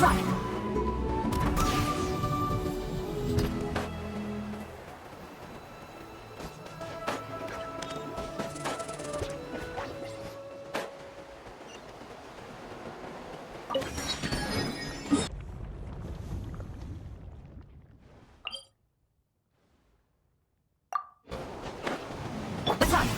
Let's ride! Let's ride!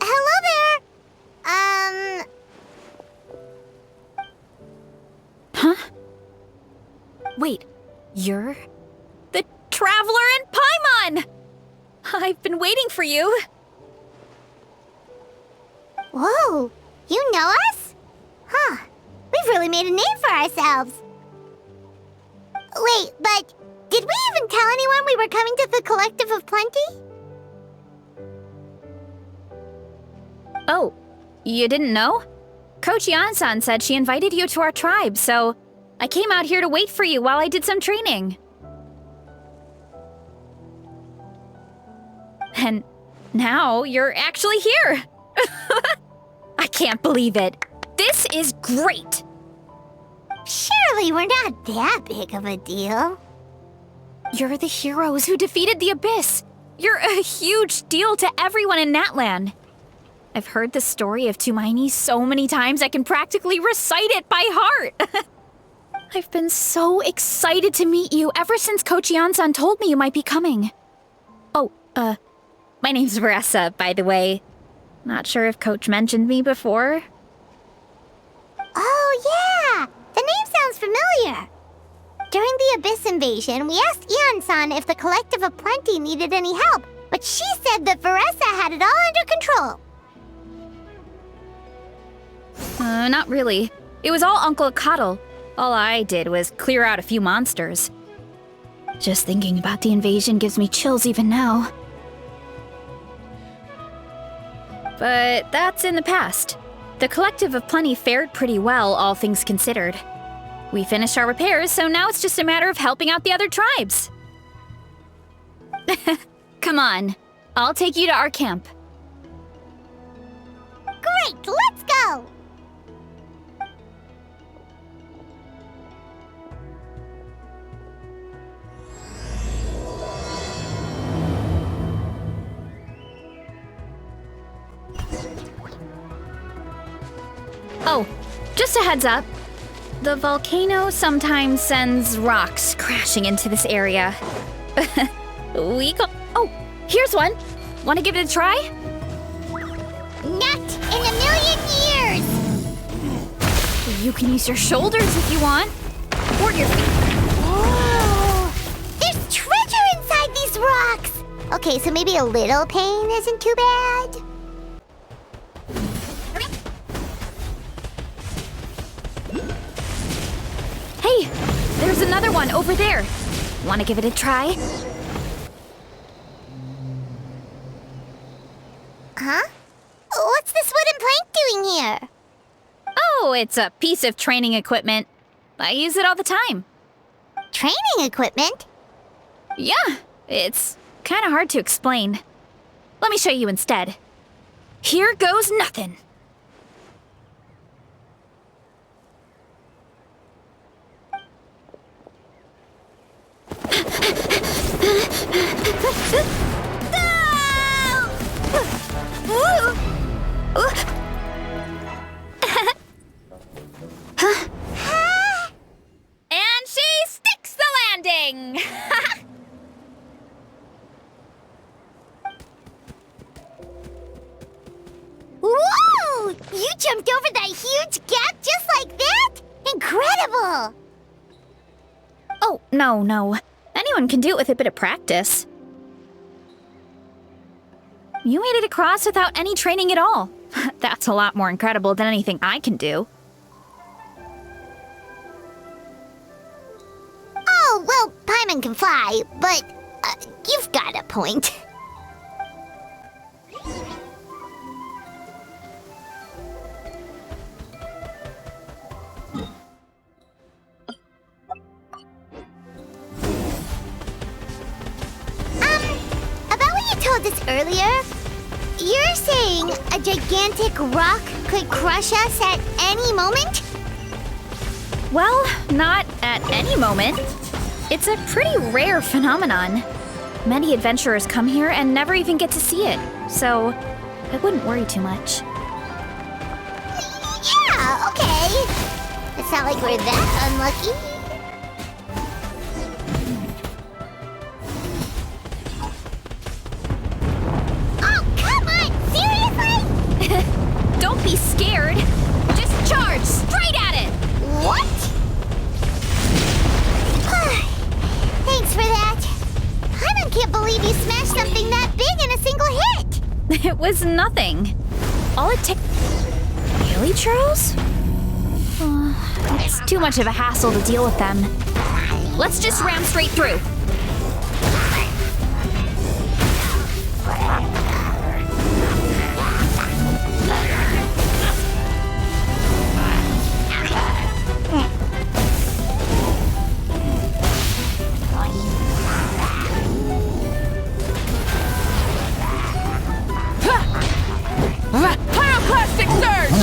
Hello there. Huh? Wait, you're the Traveler in Paimon! I've been waiting for you. Whoa, you know us? Huh, we've really made a name for ourselves. Wait, but did we even tell anyone we were coming to the Collective of Plenty? Oh, you didn't know? Coach Yan-san said she invited you to our tribe, so I came out here to wait for you while I did some training. And now you're actually here. I can't believe it. This is great. Surely we're not that big of a deal. You're the heroes who defeated the Abyss. You're a huge deal to everyone in Natlan. I've heard the story of Tumaini so many times I can practically recite it by heart. I've been so excited to meet you ever since Coach Yan-san told me you might be coming. Oh, my name's Veressa, by the way. Not sure if Coach mentioned me before. Oh, yeah! The name sounds familiar. During the Abyss invasion, we asked Ian-san if the Collective of Plenty needed any help, but she said that Veressa had it all under control. Not really. It was all Uncle Akatl. All I did was clear out a few monsters. Just thinking about the invasion gives me chills even now. But that's in the past. The Collective of Plenty fared pretty well, all things considered. We finished our repairs, so now it's just a matter of helping out the other tribes. Come on, I'll take you to our camp. Great, let's go! Oh, just a heads up. The volcano sometimes sends rocks crashing into this area. Oh, here's one. Want to give it a try? Not in a million years! You can use your shoulders if you want. Or your feet. Whoa! There's treasure inside these rocks! Okay, so maybe a little pain isn't too bad. Hey, there's another one over there. Want to give it a try? Huh? What's this wooden plank doing here? Oh, it's a piece of training equipment. I use it all the time. Training equipment? Yeah, it's kind of hard to explain. Let me show you instead. Here goes nothing. And she sticks the landing! Whoa! You jumped over that huge gap just like that? Incredible! Oh, no. Anyone can do it with a bit of practice. You made it across without any training at all. That's a lot more incredible than anything I can do. Oh, well, Paimon can fly, but you've got a point. About what you told us earlier, you're saying a gigantic rock could crush us at any moment? Well, not at any moment. It's a pretty rare phenomenon. Many adventurers come here and never even get to see it, so I wouldn't worry too much. Yeah, okay. It's not like we're that unlucky. Oh, come on! Seriously? Don't be scared. Just charge straight at it. What? Thanks for that. I can't believe you smashed something that big in a single hit. It was nothing. All it takes... Really, Charles? It's too much of a hassle to deal with them. Let's just ram straight through. Pyroclastic surge!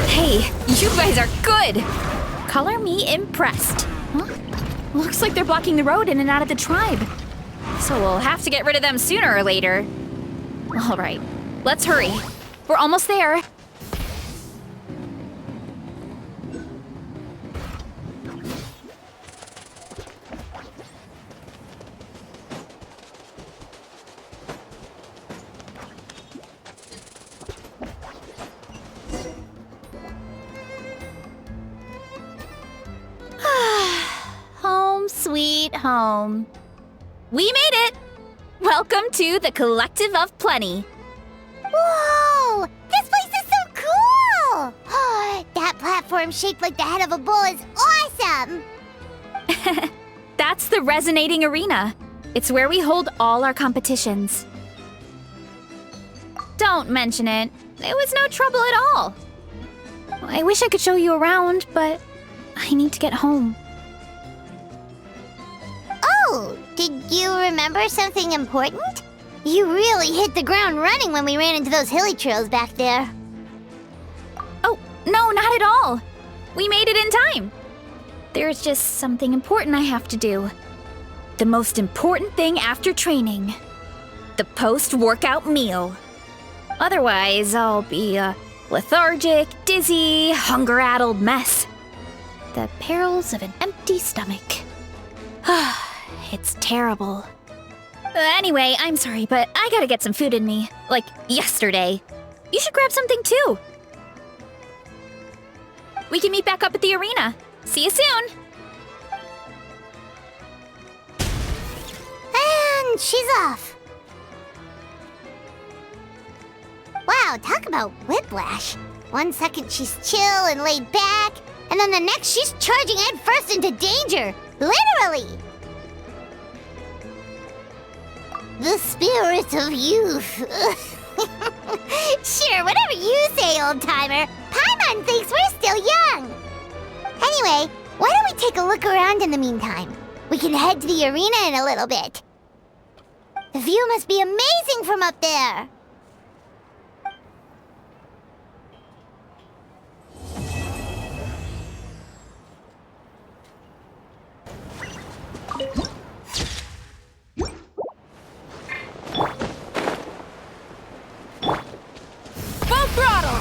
Hey, you guys are good! Color me impressed. Huh? Looks like they're blocking the road in and out of the tribe. So we'll have to get rid of them sooner or later. All right, let's hurry. We're almost there. Home sweet home. We made it! Welcome to the Collective of Plenty. Whoa! This place is so cool! That platform shaped like the head of a bull is awesome! That's the Resonating Arena. It's where we hold all our competitions. Don't mention it. It was no trouble at all. I wish I could show you around, but I need to get home. Oh, did you remember something important? You really hit the ground running when we ran into those hilly trails back there. Oh, no, not at all. We made it in time. There's just something important I have to do. The most important thing after training. The post-workout meal. Otherwise, I'll be a lethargic, dizzy, hunger-addled mess. The perils of an empty stomach. It's terrible. Anyway, I'm sorry, but I gotta get some food in me. Like yesterday. You should grab something too. We can meet back up at the arena. See you soon. And she's off. Wow, talk about whiplash. 1 second she's chill and laid back, and then the next she's charging headfirst into danger. Literally. The spirit of youth. Sure, whatever you say, old-timer. Paimon thinks we're still young. Anyway, why don't we take a look around in the meantime? We can head to the arena in a little bit. The view must be amazing from up there. Full throttle!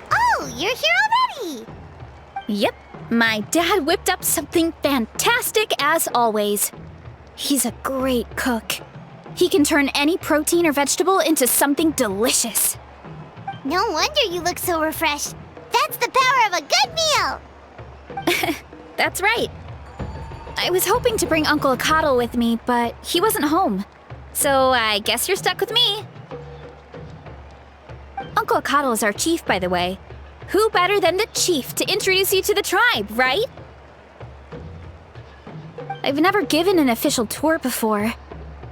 Oh, you're here already! Yep, My dad whipped up something fantastic as always. He's a great cook. He can turn any protein or vegetable into something delicious. No wonder you look so refreshed. That's the power of a good meal! That's right. I was hoping to bring Uncle Acatl with me, but he wasn't home. So I guess you're stuck with me. Uncle Acatl is our chief, by the way. Who better than the chief to introduce you to the tribe, right? I've never given an official tour before,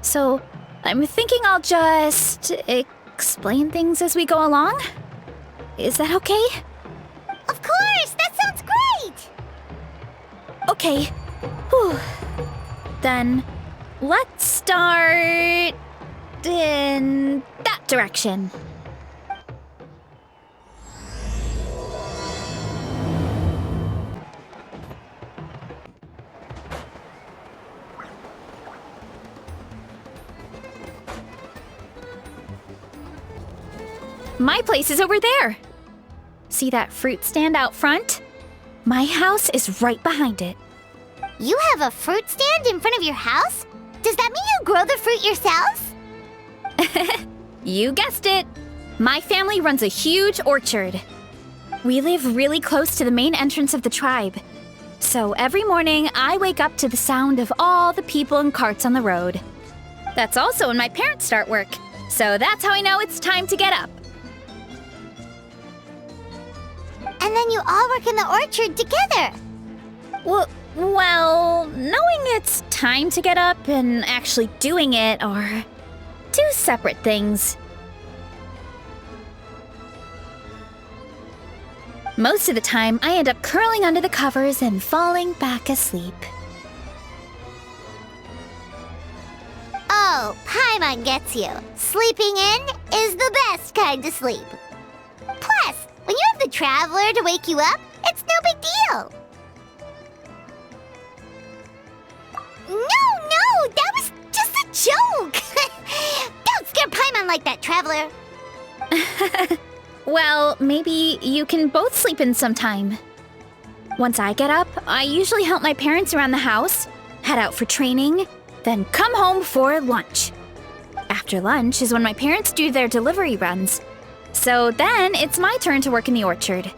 so I'm thinking I'll just explain things as we go along. Is that okay? Of course! That sounds great! Okay. Whew. Then let's start in that direction. My place is over there. See that fruit stand out front? My house is right behind it. You have a fruit stand in front of your house? Does that mean you grow the fruit yourselves? You guessed it. My family runs a huge orchard. We live really close to the main entrance of the tribe. So every morning, I wake up to the sound of all the people and carts on the road. That's also when my parents start work. So that's how I know it's time to get up. And then you all work in the orchard together. Well, knowing it's time to get up and actually doing it are two separate things. Most of the time, I end up curling under the covers and falling back asleep. Oh, Paimon gets you. Sleeping in is the best kind of sleep. Plus, when you have the Traveler to wake you up, it's no big deal. No, that was just a joke. Don't scare Paimon like that, Traveler. Well, maybe you can both sleep in sometime. Once I get up, I usually help my parents around the house, head out for training, then come home for lunch. After lunch is when my parents do their delivery runs. So then it's my turn to work in the orchard.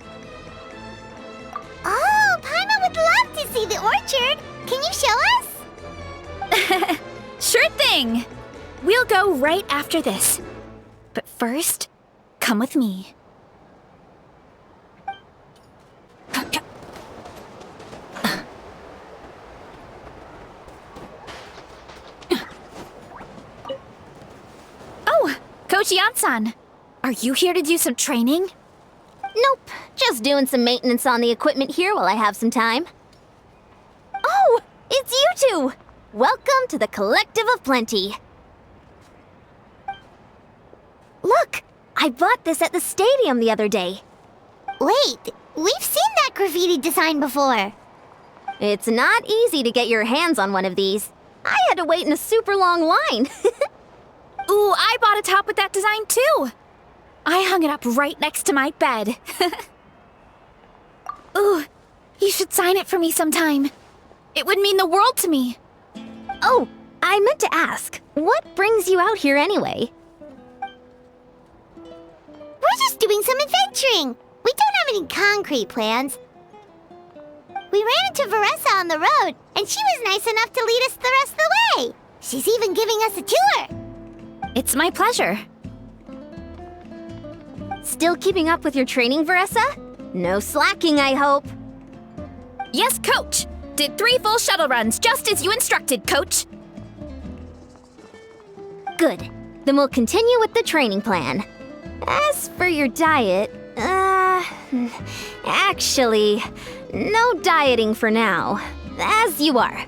Oh, Paimon would love to see the orchard. Can you show us? Sure thing! We'll go right after this. But first, come with me. Oh, Coach Yansan, are you here to do some training? Nope, just doing some maintenance on the equipment here while I have some time. Oh, it's you two! Welcome to the Collective of Plenty. Look, I bought this at the stadium the other day. Wait, we've seen that graffiti design before. It's not easy to get your hands on one of these. I had to wait in a super long line. Ooh, I bought a top with that design too. I hung it up right next to my bed. Ooh, you should sign it for me sometime. It would mean the world to me. Oh, I meant to ask, what brings you out here anyway? We're just doing some adventuring. We don't have any concrete plans. We ran into Veressa on the road, and she was nice enough to lead us the rest of the way. She's even giving us a tour. It's my pleasure. Still keeping up with your training, Veressa? No slacking, I hope. Yes, Coach. Did 3 full shuttle runs, just as you instructed, Coach. Good. Then we'll continue with the training plan. As for your diet, actually, no dieting for now. As you are.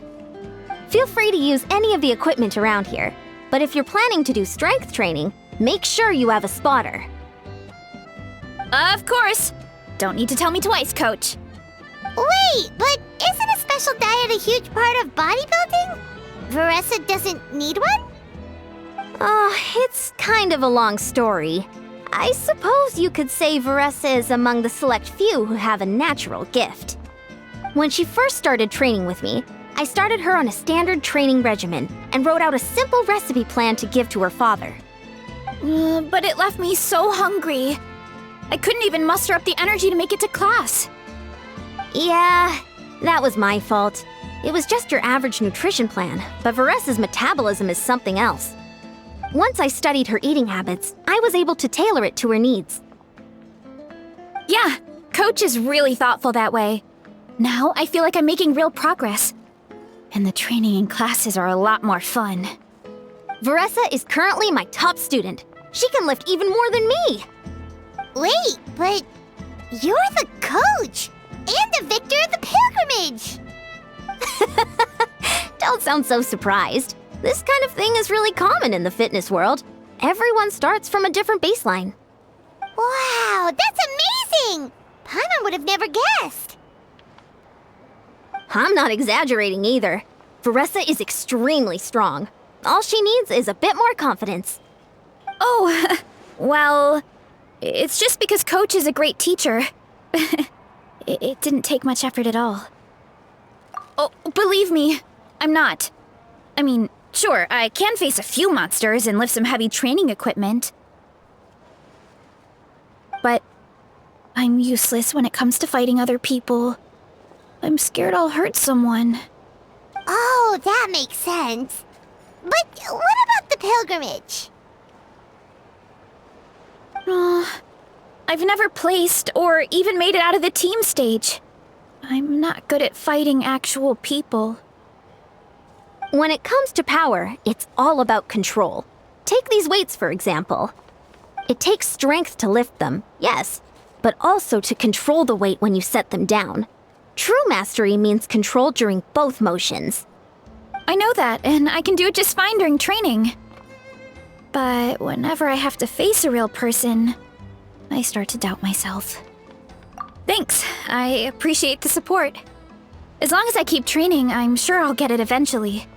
Feel free to use any of the equipment around here, but if you're planning to do strength training, make sure you have a spotter. Of course. Don't need to tell me twice, Coach. Wait, but isn't a special diet a huge part of bodybuilding? Veressa doesn't need one? Oh, it's kind of a long story. I suppose you could say Veressa is among the select few who have a natural gift. When she first started training with me, I started her on a standard training regimen and wrote out a simple recipe plan to give to her father. But it left me so hungry. I couldn't even muster up the energy to make it to class. Yeah, that was my fault. It was just your average nutrition plan, but Varessa's metabolism is something else. Once I studied her eating habits, I was able to tailor it to her needs. Yeah, Coach is really thoughtful that way. Now I feel like I'm making real progress. And the training and classes are a lot more fun. Varessa is currently my top student. She can lift even more than me. Wait, but you're the coach and the victor of the pilgrimage. Don't sound so surprised. This kind of thing is really common in the fitness world. Everyone starts from a different baseline. Wow, that's amazing! Paimon would have never guessed. I'm not exaggerating either. Varessa is extremely strong. All she needs is a bit more confidence. Oh, well, it's just because Coach is a great teacher. It didn't take much effort at all. Oh, believe me, I'm not. I mean, sure, I can face a few monsters and lift some heavy training equipment. But I'm useless when it comes to fighting other people. I'm scared I'll hurt someone. Oh, that makes sense. But what about the pilgrimage? I've never placed or even made it out of the team stage. I'm not good at fighting actual people. When it comes to power, it's all about control. Take these weights, for example. It takes strength to lift them, yes, but also to control the weight when you set them down. True mastery means control during both motions. I know that, and I can do it just fine during training. But whenever I have to face a real person, I start to doubt myself. Thanks, I appreciate the support. As long as I keep training, I'm sure I'll get it eventually.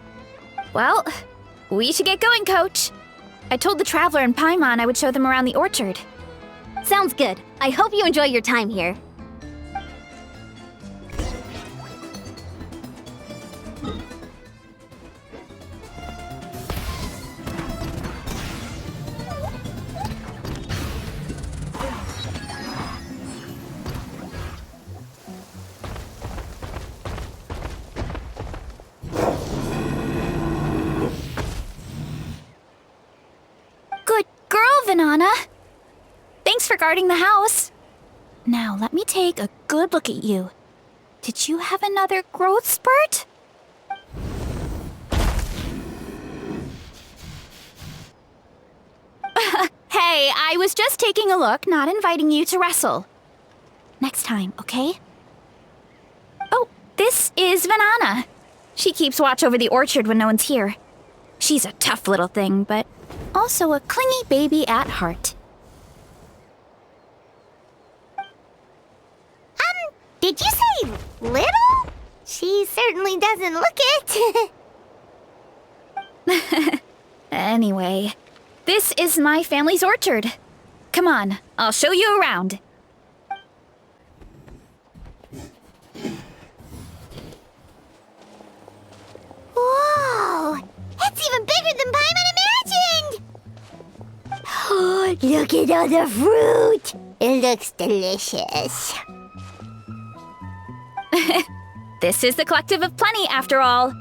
Well, we should get going, Coach. I told the Traveler and Paimon I would show them around the orchard. Sounds good. I hope you enjoy your time here. Good girl, Vanana. Thanks for guarding the house. Now, let me take a good look at you. Did you have another growth spurt? Hey, I was just taking a look, not inviting you to wrestle. Next time, okay? Oh, this is Vanana. She keeps watch over the orchard when no one's here. She's a tough little thing, but also a clingy baby at heart. Did you say little? She certainly doesn't look it. Anyway, this is my family's orchard. Come on, I'll show you around. Whoa! That's even bigger than Paimon imagined! Oh, look at all the fruit! It looks delicious. This is the Collective of Plenty, after all.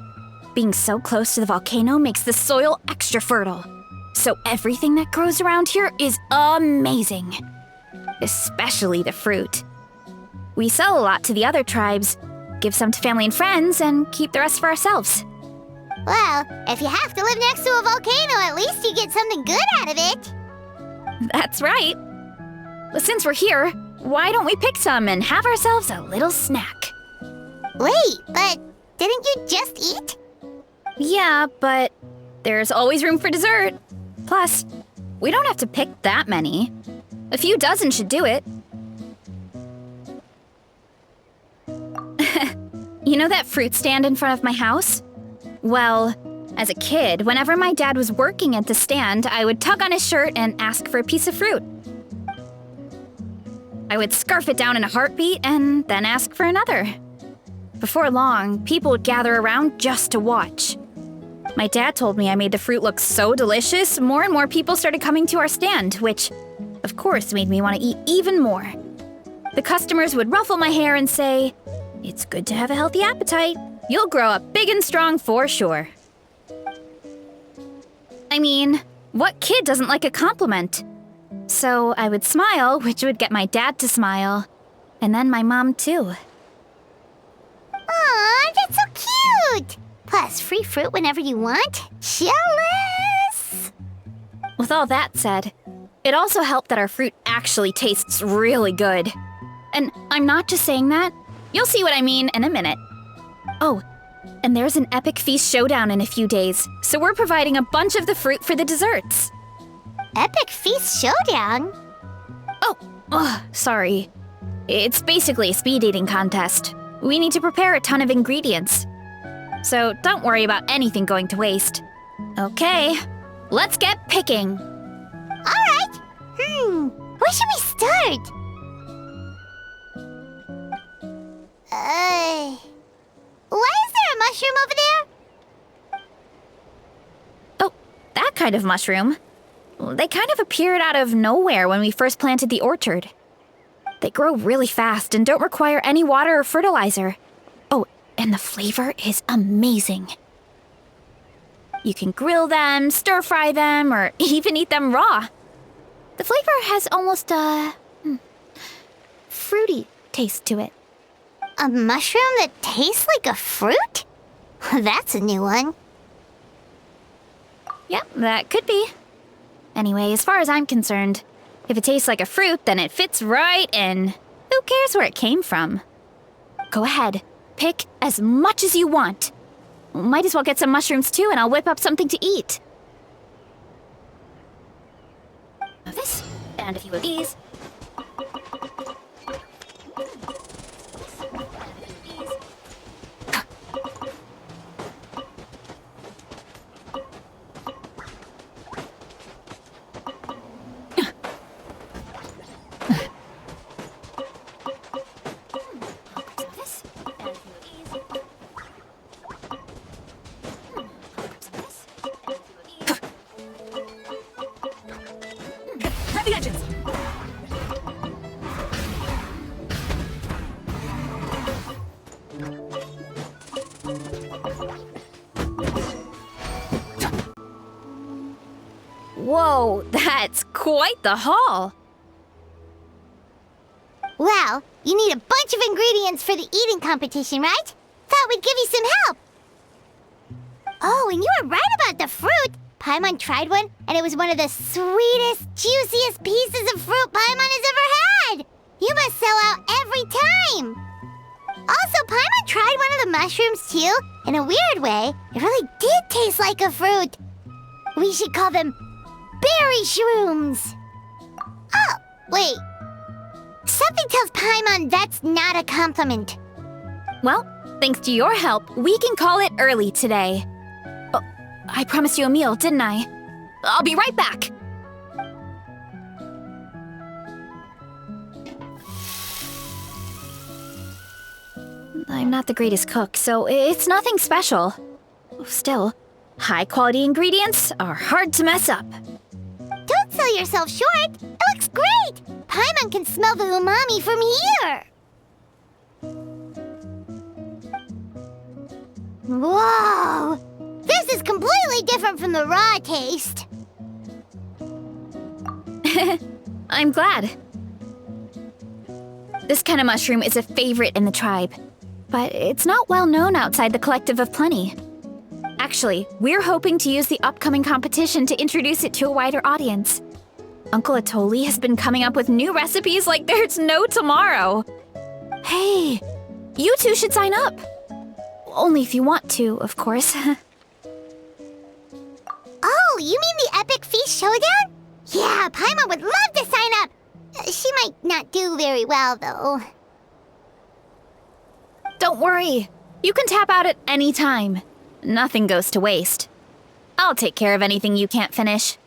Being so close to the volcano makes the soil extra fertile. So everything that grows around here is amazing. Especially the fruit. We sell a lot to the other tribes, give some to family and friends, and keep the rest for ourselves. Well, if you have to live next to a volcano, at least you get something good out of it. That's right. But since we're here, why don't we pick some and have ourselves a little snack? Wait, but didn't you just eat? Yeah, but there's always room for dessert. Plus, we don't have to pick that many. A few dozen should do it. You know that fruit stand in front of my house? Well, as a kid, whenever my dad was working at the stand, I would tug on his shirt and ask for a piece of fruit. I would scarf it down in a heartbeat and then ask for another. Before long, people would gather around just to watch. My dad told me I made the fruit look so delicious, more and more people started coming to our stand, which, of course, made me want to eat even more. The customers would ruffle my hair and say, "It's good to have a healthy appetite. You'll grow up big and strong for sure." I mean, what kid doesn't like a compliment? So I would smile, which would get my dad to smile. And then my mom, too. Aw, that's so cute! Plus, free fruit whenever you want. Jealous! With all that said, it also helped that our fruit actually tastes really good. And I'm not just saying that. You'll see what I mean in a minute. Oh, and there's an epic feast showdown in a few days, so we're providing a bunch of the fruit for the desserts. Epic Feast Showdown? Oh, sorry. It's basically a speed eating contest. We need to prepare a ton of ingredients. So don't worry about anything going to waste. Okay, let's get picking. Alright! Where should we start? Why is there a mushroom over there? Oh, that kind of mushroom. They kind of appeared out of nowhere when we first planted the orchard. They grow really fast and don't require any water or fertilizer. Oh, and the flavor is amazing. You can grill them, stir-fry them, or even eat them raw. The flavor has almost a fruity taste to it. A mushroom that tastes like a fruit? That's a new one. Yep, that could be. Anyway, as far as I'm concerned, if it tastes like a fruit, then it fits right in. Who cares where it came from? Go ahead, pick as much as you want. Might as well get some mushrooms too, and I'll whip up something to eat. This, and a few of these. Heavy engines. Whoa, that's quite the haul. Well, you need a bunch of ingredients for the eating competition, right? Thought we'd give you some help. Oh, and you were right about the fruit. Paimon tried one, and it was one of the sweetest, juiciest pieces of fruit Paimon has ever had. You must sell out every time. Also, Paimon tried one of the mushrooms too. In a weird way, it really did taste like a fruit. We should call them berry shrooms. Oh, wait. Something tells Paimon that's not a compliment. Well, thanks to your help, we can call it early today. Oh, I promised you a meal, didn't I? I'll be right back. I'm not the greatest cook, so it's nothing special. Still, high-quality ingredients are hard to mess up. Don't sell yourself short. It looks great. Paimon can smell the umami from here. Whoa! This is completely different from the raw taste. I'm glad. This kind of mushroom is a favorite in the tribe, but it's not well known outside the Collective of Plenty. Actually, we're hoping to use the upcoming competition to introduce it to a wider audience. Uncle Atoli has been coming up with new recipes like there's no tomorrow. Hey, you two should sign up. Only if you want to, of course. Oh, you mean the Epic Feast Showdown? Yeah, Paimon would love to sign up. She might not do very well, though. Don't worry. You can tap out at any time. Nothing goes to waste. I'll take care of anything you can't finish.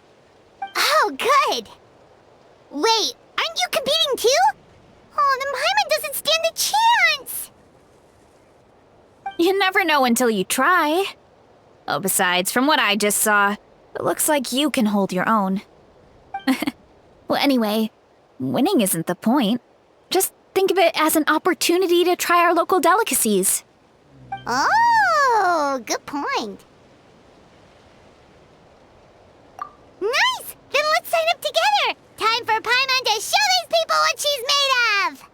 Oh, good. Wait, aren't you competing too? Oh, then Paimon doesn't stand a chance. You never know until you try. Oh, besides, from what I just saw, it looks like you can hold your own. Well, anyway, winning isn't the point. Just think of it as an opportunity to try our local delicacies. Oh, good point. Nice! Then let's sign up together! Time for Paimon to show these people what she's made of!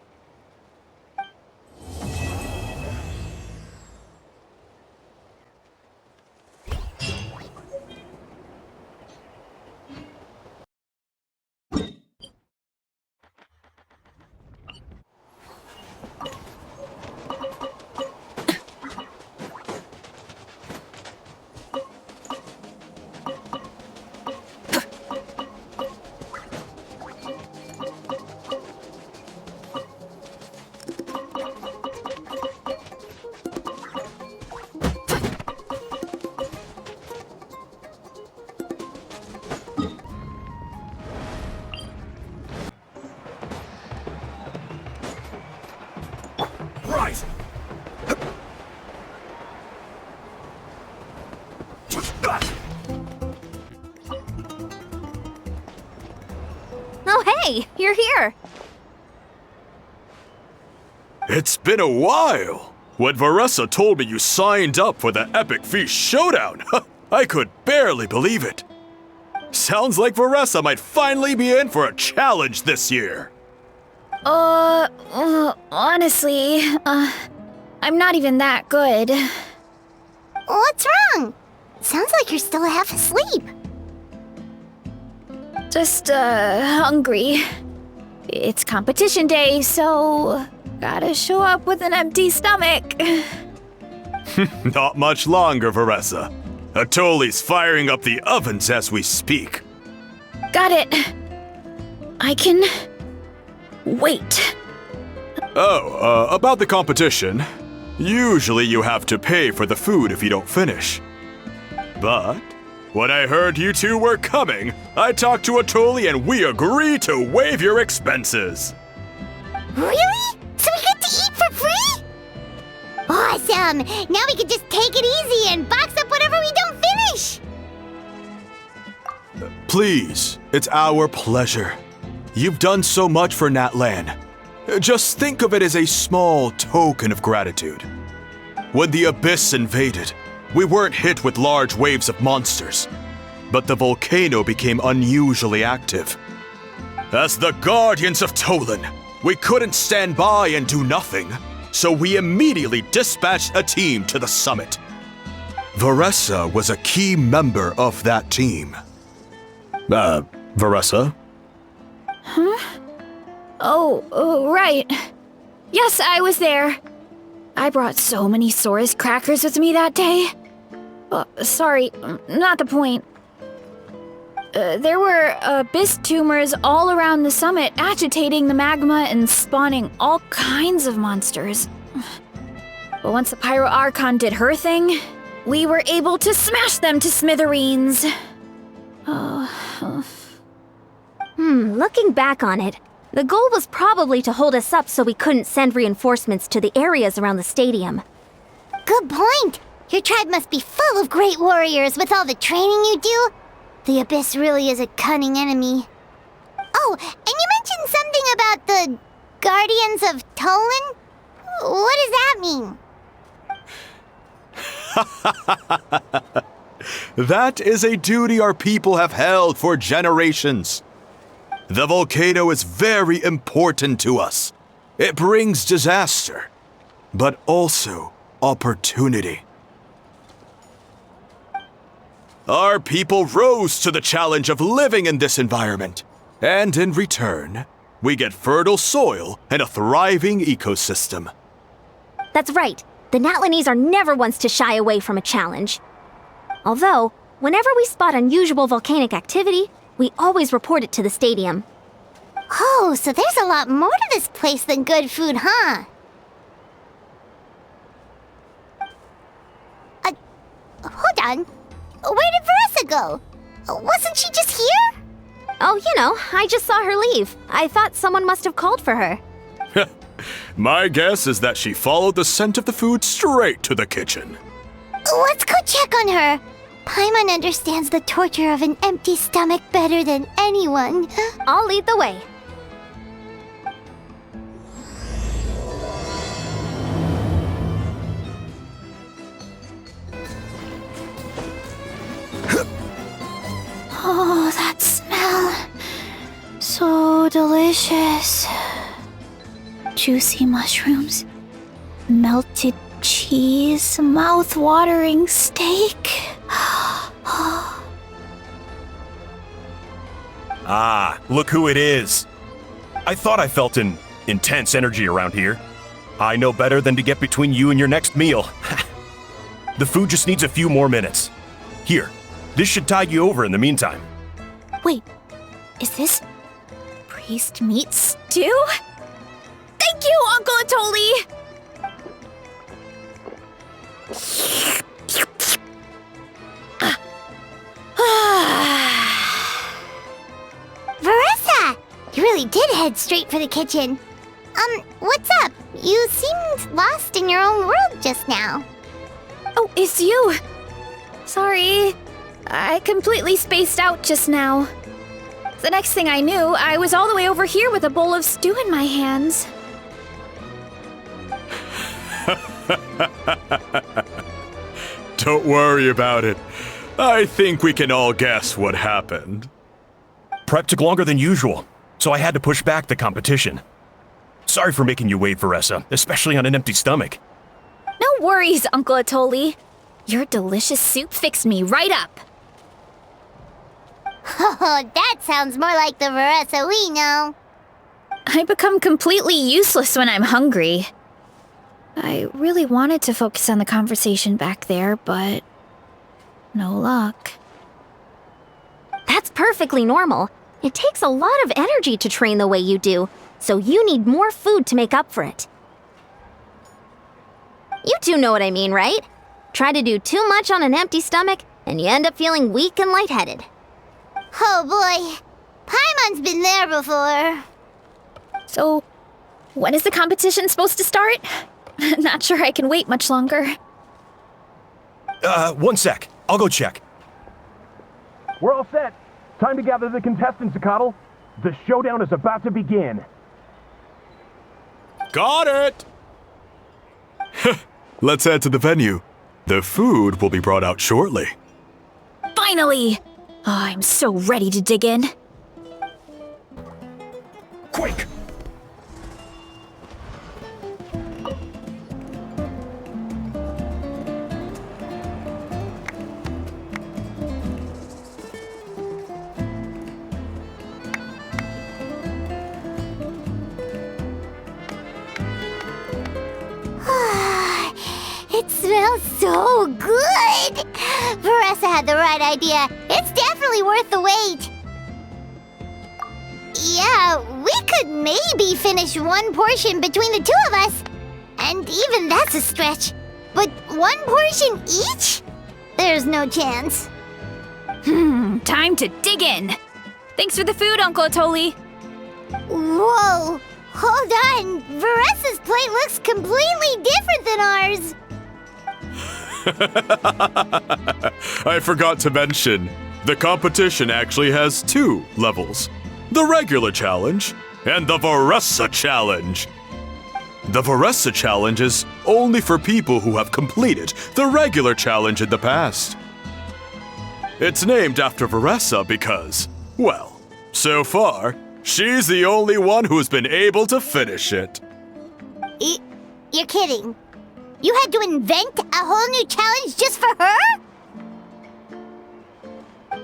Right! Oh, hey, you're here. It's been a while! When Varessa told me you signed up for the Epic Feast Showdown, I could barely believe it. Sounds like Varessa might finally be in for a challenge this year. Honestly, I'm not even that good. What's wrong? Sounds like you're still half asleep. Just, hungry. It's competition day, so gotta show up with an empty stomach. Not much longer, Varessa. Atoli's firing up the ovens as we speak. Got it. I can wait. Oh, about the competition. Usually you have to pay for the food if you don't finish. But when I heard you two were coming, I talked to Atoli and we agreed to waive your expenses. Really? So we get to eat for free? Awesome! Now we can just take it easy and box up whatever we don't finish! Please, it's our pleasure. You've done so much for Natlan. Just think of it as a small token of gratitude. When the Abyss invaded, we weren't hit with large waves of monsters, but the volcano became unusually active. As the Guardians of Tolan, we couldn't stand by and do nothing, so we immediately dispatched a team to the summit. Varessa was a key member of that team. Varessa? Oh, right. Yes, I was there. I brought so many Saurus crackers with me that day. Sorry, not the point. There were abyss tumors all around the summit, agitating the magma and spawning all kinds of monsters. But once the Pyro Archon did her thing, we were able to smash them to smithereens. Looking back on it, the goal was probably to hold us up so we couldn't send reinforcements to the areas around the stadium. Good point! Your tribe must be full of great warriors with all the training you do. The Abyss really is a cunning enemy. Oh, and you mentioned something about the Guardians of Tolan? What does that mean? That is a duty our people have held for generations. The volcano is very important to us. It brings disaster, but also opportunity. Our people rose to the challenge of living in this environment, and in return, we get fertile soil and a thriving ecosystem. That's right. The Natlanese are never ones to shy away from a challenge. Although, whenever we spot unusual volcanic activity, we always report it to the stadium. Oh, so there's a lot more to this place than good food, huh? Hold on. Where did Varessa go? Wasn't she just here? Oh, I just saw her leave. I thought someone must have called for her. My guess is that she followed the scent of the food straight to the kitchen. Let's go check on her. Paimon understands the torture of an empty stomach better than anyone. I'll lead the way. Oh, that smell. So delicious. Juicy mushrooms, melted cheese, mouth-watering steak. Ah, look who it is. I thought I felt an intense energy around here. I know better than to get between you and your next meal. The food just needs a few more minutes. Here, this should tide you over in the meantime. Wait, is this priest meat stew? Thank you, Uncle Atoli! Veressa! You really did head straight for the kitchen. What's up? You seemed lost in your own world just now. Oh, it's you! Sorry, I completely spaced out just now. The next thing I knew, I was all the way over here with a bowl of stew in my hands. Don't worry about it. I think we can all guess what happened. Prep took longer than usual, so I had to push back the competition. Sorry for making you wait, Veressa, especially on an empty stomach. No worries, Uncle Atoli. Your delicious soup fixed me right up. Oh, that sounds more like the Veressa we know. I become completely useless when I'm hungry. I really wanted to focus on the conversation back there, but no luck. That's perfectly normal. It takes a lot of energy to train the way you do, so you need more food to make up for it. You two know what I mean, right? Try to do too much on an empty stomach, and you end up feeling weak and lightheaded. Oh boy, Paimon's been there before. So, when is the competition supposed to start? Not sure I can wait much longer. 1 sec. I'll go check. We're all set. Time to gather the contestants, Zakatl. The showdown is about to begin. Got it! Let's head to the venue. The food will be brought out shortly. Finally! Oh, I'm so ready to dig in. Quick! It smells so good! Veressa had the right idea. It's definitely worth the wait. Yeah, we could maybe finish one portion between the two of us. And even that's a stretch. But one portion each? There's no chance. Time to dig in. Thanks for the food, Uncle Atoli. Whoa! Hold on! Veressa's plate looks completely different than ours! I forgot to mention, the competition actually has 2 levels. The regular challenge and the Veressa challenge. The Veressa challenge is only for people who have completed the regular challenge in the past. It's named after Veressa because, well, so far, she's the only one who's been able to finish it. You're kidding. You had to invent a whole new challenge just for her?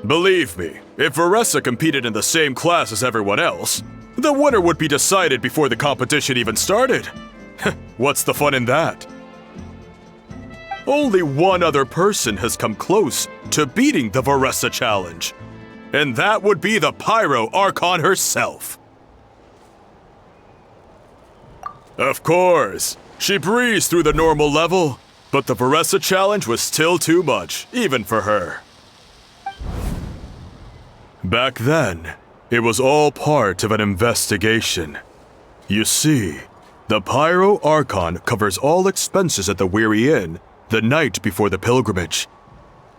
Believe me, if Veressa competed in the same class as everyone else, the winner would be decided before the competition even started. What's the fun in that? Only one other person has come close to beating the Veressa challenge, and that would be the Pyro Archon herself. Of course, she breezed through the normal level, but the Veressa challenge was still too much, even for her. Back then, it was all part of an investigation. You see, The Pyro Archon covers all expenses at the Weary Inn the night before the pilgrimage.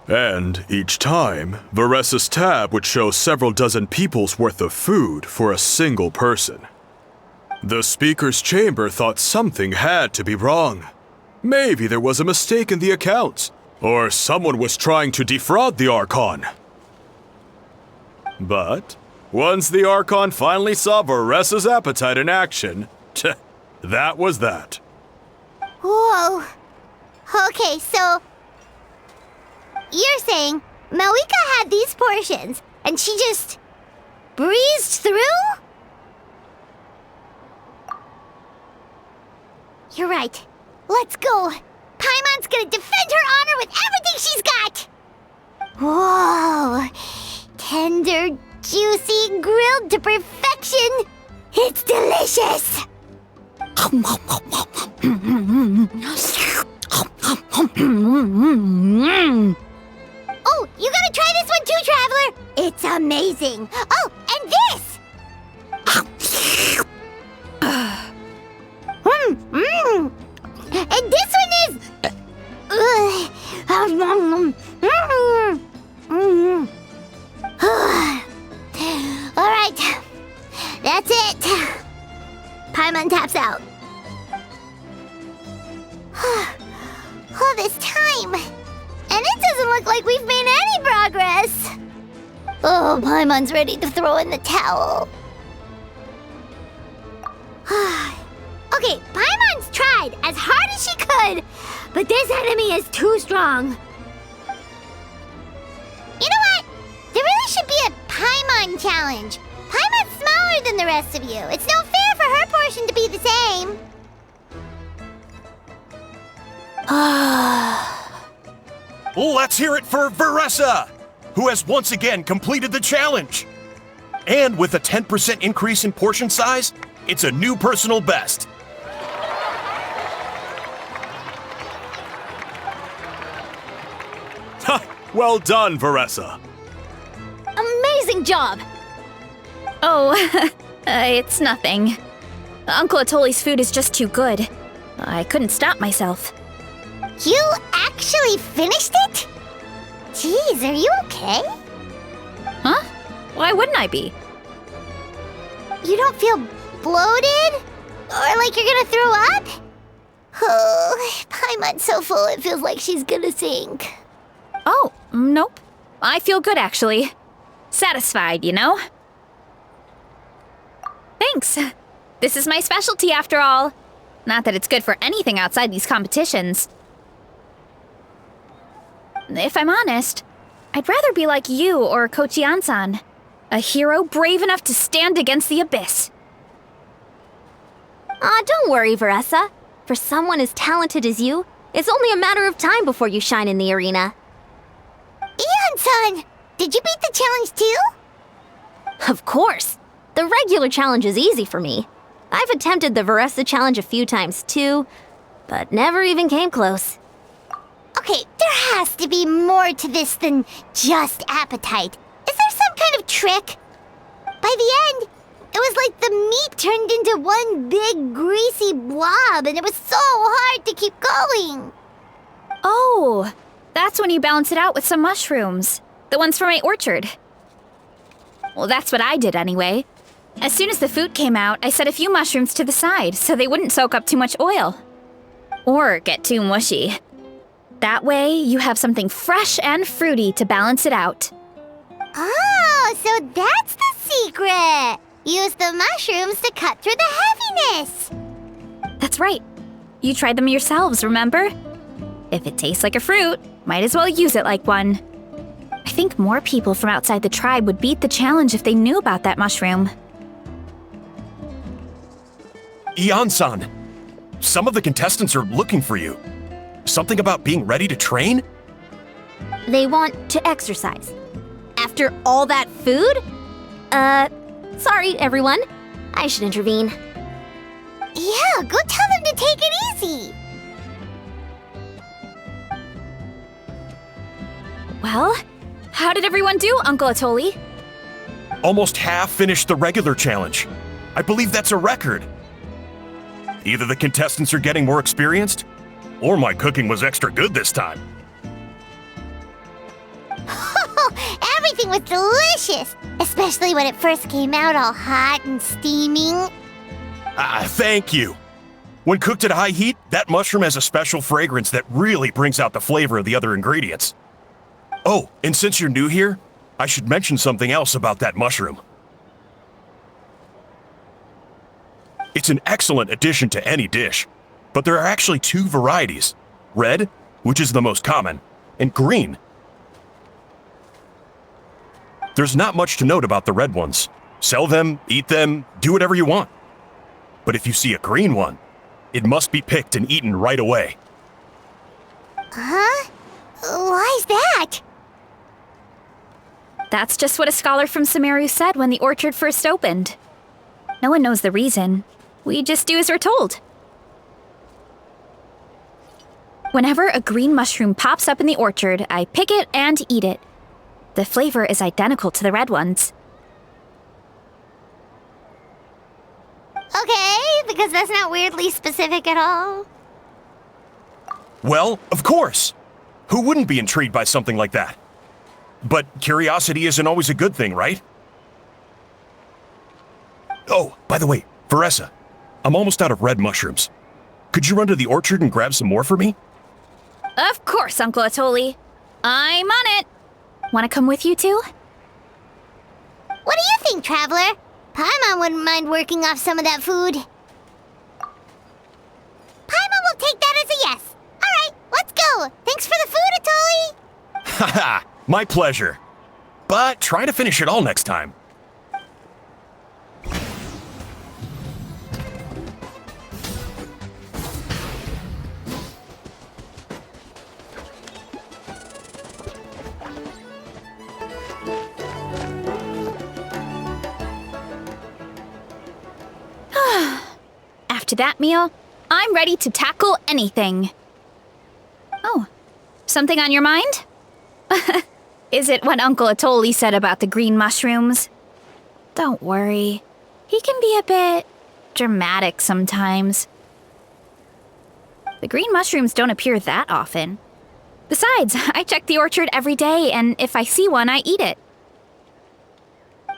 And each time, Varessa's tab would show several dozen people's worth of food for a single person. The speaker's chamber thought something had to be wrong. Maybe there was a mistake in the accounts, or someone was trying to defraud the Archon. But once the Archon finally saw Varessa's appetite in action, that was that. Whoa. Okay, so you're saying Malika had these portions and she just breezed through? You're right. Let's go. Paimon's gonna defend her honor with everything she's got. Whoa. Tender, juicy, grilled to perfection. It's delicious. Oh, you gotta try this one too, Traveler! It's amazing! Oh, and this! And this one is... Alright, that's it. Paimon taps out. All this time, and it doesn't look like we've made any progress. Oh, Paimon's ready to throw in the towel. Okay, Paimon's tried as hard as she could, but this enemy is too strong. You know what? There really should be a Paimon challenge. Paimon's smaller than the rest of you. It's no fair for her portion to be the same. Let's hear it for Varessa, who has once again completed the challenge. And with a 10% increase in portion size, it's a new personal best. Well done, Varessa. Amazing job! Oh, it's nothing. Uncle Atoli's food is just too good. I couldn't stop myself. You actually finished it? Jeez, are you okay? Huh? Why wouldn't I be? You don't feel bloated? Or like you're gonna throw up? Oh, Paimon's so full it feels like she's gonna sink. Oh, nope. I feel good, actually. Satisfied, you know? Thanks. This is my specialty, after all. Not that it's good for anything outside these competitions. If I'm honest, I'd rather be like you or Kochi-an-san. A hero brave enough to stand against the abyss. Don't worry, Varessa. For someone as talented as you, it's only a matter of time before you shine in the arena. Ian-san, did you beat the challenge too? Of course! The regular challenge is easy for me. I've attempted the Varessa challenge a few times too, but never even came close. Okay, there has to be more to this than just appetite. Is there some kind of trick? By the end, it was like the meat turned into one big greasy blob and it was so hard to keep going. Oh, that's when you balance it out with some mushrooms. The ones from my orchard. Well, that's what I did anyway. As soon as the food came out, I set a few mushrooms to the side so they wouldn't soak up too much oil. Or get too mushy. That way, you have something fresh and fruity to balance it out. Oh, so that's the secret. Use the mushrooms to cut through the heaviness. That's right. You tried them yourselves, remember? If it tastes like a fruit, might as well use it like one. I think more people from outside the tribe would beat the challenge if they knew about that mushroom. Ian-san, some of the contestants are looking for you. Something about being ready to train? They want to exercise. After all that food? Sorry, everyone. I should intervene. Yeah, go tell them to take it easy. Well, how did everyone do, Uncle Atoli? Almost half finished the regular challenge. I believe that's a record. Either the contestants are getting more experienced, or my cooking was extra good this time. Everything was delicious, especially when it first came out all hot and steaming. Thank you. When cooked at high heat, that mushroom has a special fragrance that really brings out the flavor of the other ingredients. Oh, and since you're new here, I should mention something else about that mushroom. It's an excellent addition to any dish, but there are actually two varieties: red, which is the most common, and green. There's not much to note about the red ones. Sell them, eat them, do whatever you want. But if you see a green one, it must be picked and eaten right away. Huh? Why's that? That's just what a scholar from Sumeru said when the orchard first opened. No one knows the reason. We just do as we're told. Whenever a green mushroom pops up in the orchard, I pick it and eat it. The flavor is identical to the red ones. Okay, because that's not weirdly specific at all. Well, of course. Who wouldn't be intrigued by something like that? But curiosity isn't always a good thing, right? Oh, by the way, Veressa, I'm almost out of red mushrooms. Could you run to the orchard and grab some more for me? Of course, Uncle Atoli. I'm on it. Want to come with you too? What do you think, Traveler? Paimon wouldn't mind working off some of that food. Paimon will take that as a yes. All right, let's go. Thanks for the food, Atoli. Haha, my pleasure. But try to finish it all next time. After that meal, I'm ready to tackle anything. Oh, something on your mind? Is it what Uncle Atoli said about the green mushrooms? Don't worry. He can be a bit dramatic sometimes. The green mushrooms don't appear that often. Besides, I check the orchard every day, and if I see one, I eat it.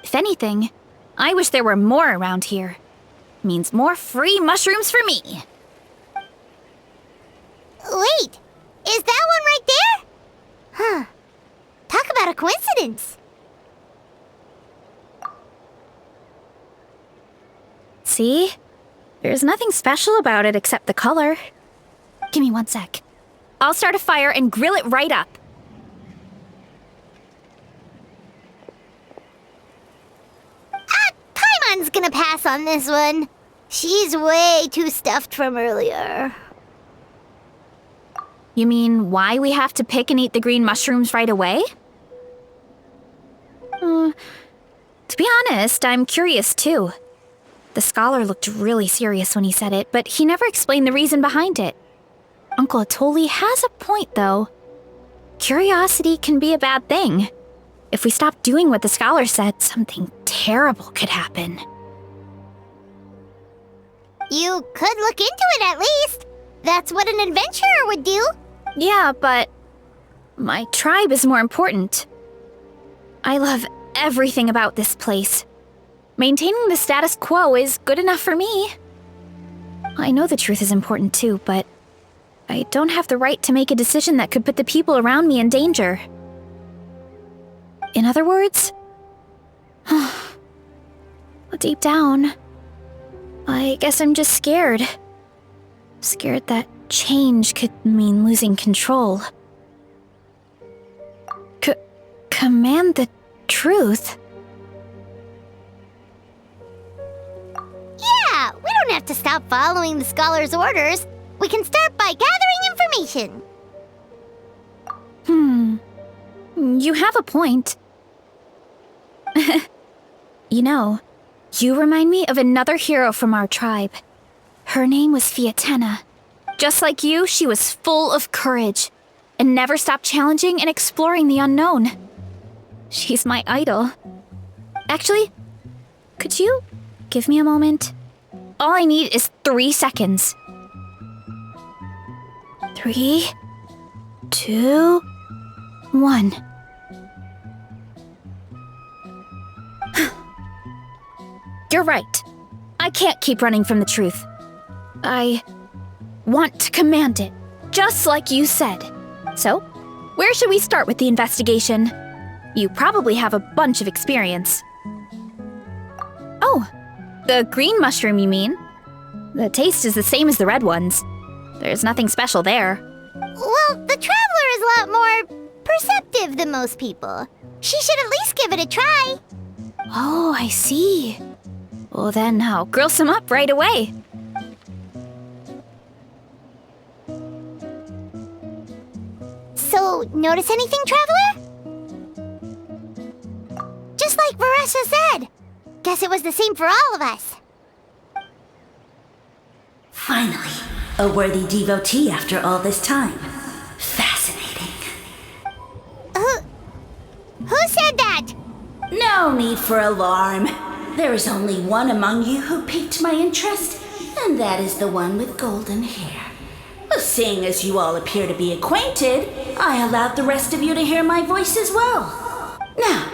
If anything, I wish there were more around here. Means more free mushrooms for me. Wait, is that one right there? Huh. Talk about a coincidence. See? There's nothing special about it except the color. Give me 1 sec. I'll start a fire and grill it right up. Paimon's gonna pass on this one. She's way too stuffed from earlier. You mean why we have to pick and eat the green mushrooms right away? To be honest, I'm curious too. The scholar looked really serious when he said it, but he never explained the reason behind it. Uncle Atoli has a point, though. Curiosity can be a bad thing. If we stop doing what the scholar said, something terrible could happen. You could look into it at least. That's what an adventurer would do. Yeah, but my tribe is more important. I love everything about this place. Maintaining the status quo is good enough for me. I know the truth is important too, but I don't have the right to make a decision that could put the people around me in danger. In other words, deep down, I guess I'm just scared. Scared that change could mean losing control. Command the truth? Yeah, we don't have to stop following the scholar's orders. We can start by gathering information. You have a point. You know, you remind me of another hero from our tribe. Her name was Fiatena. Just like you, she was full of courage and never stopped challenging and exploring the unknown. She's my idol. Actually, could you give me a moment? all I need is 3 seconds. 3, 2, 1. You're right. I can't keep running from the truth. I want to command it, just like you said. So, where should we start with the investigation? You probably have a bunch of experience. Oh, the green mushroom, you mean? The taste is the same as the red ones. There's nothing special there. Well, the Traveler is a lot more perceptive than most people. She should at least give it a try. Oh, I see. Well, then I'll grill some up right away. So, notice anything, Traveler? Just like Varessa said. Guess it was the same for all of us. Finally, a worthy devotee after all this time. Fascinating. Who said that? No need for alarm. There is only one among you who piqued my interest, and that is the one with golden hair. Well, seeing as you all appear to be acquainted, I allowed the rest of you to hear my voice as well. Now,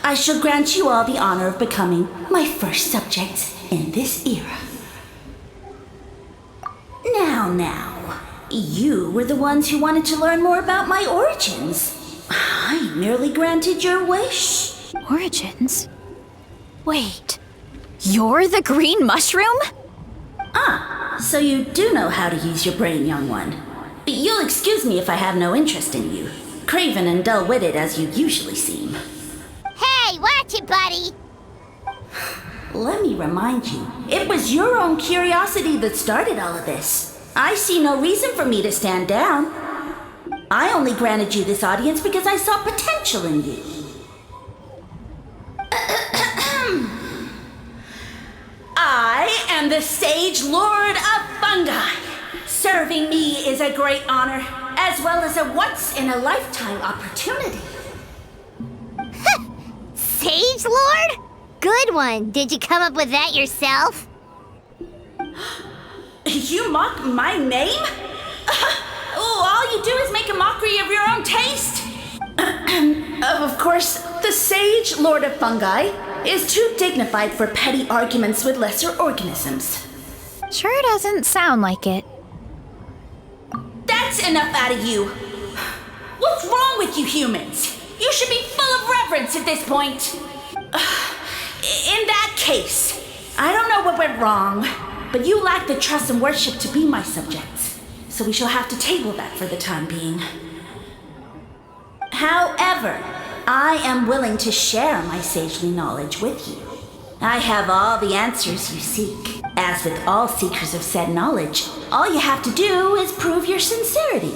I shall grant you all the honor of becoming my first subjects in this era. Now, you were the ones who wanted to learn more about my origins. I merely granted your wish. Origins? Wait, you're the green mushroom? So you do know how to use your brain, young one. You'll excuse me if I have no interest in you, craven and dull-witted as you usually seem. Hey, watch it, buddy. Let me remind you, it was your own curiosity that started all of this. I see no reason for me to stand down. I only granted you this audience because I saw potential in you. I am the Sage Lord of Fungi. Serving me is a great honor, as well as a once-in-a-lifetime opportunity. Sage Lord? Good one. Did you come up with that yourself? You mock my name? All you do is make a mockery of your own taste. Of course, the Sage Lord of Fungi is too dignified for petty arguments with lesser organisms. Sure doesn't sound like it. That's enough out of you. What's wrong with you humans? You should be full of reverence at this point. In that case, I don't know what went wrong, but you lack the trust and worship to be my subjects, so we shall have to table that for the time being. However, I am willing to share my sagely knowledge with you. I have all the answers you seek. As with all seekers of said knowledge, all you have to do is prove your sincerity,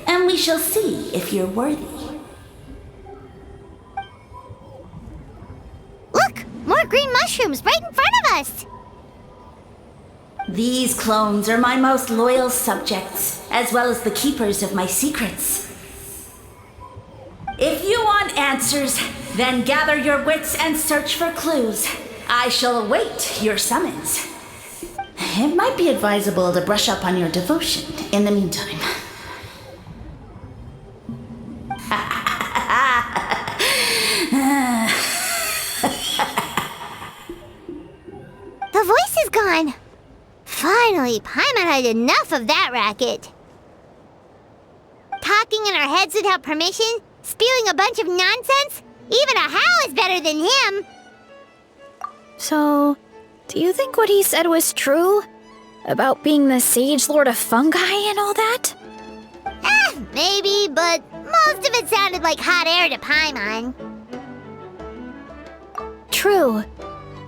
and we shall see if you're worthy. Look! More green mushrooms right in front of us! These clones are my most loyal subjects, as well as the keepers of my secrets. If you want answers, then gather your wits and search for clues. I shall await your summons. It might be advisable to brush up on your devotion in the meantime. The voice is gone. Finally, Paimon had enough of that racket. Talking in our heads without permission, spewing a bunch of nonsense? Even a howl is better than him. So, do you think what he said was true? About being the Sage Lord of Fungi and all that? Maybe, but most of it sounded like hot air to Paimon. True.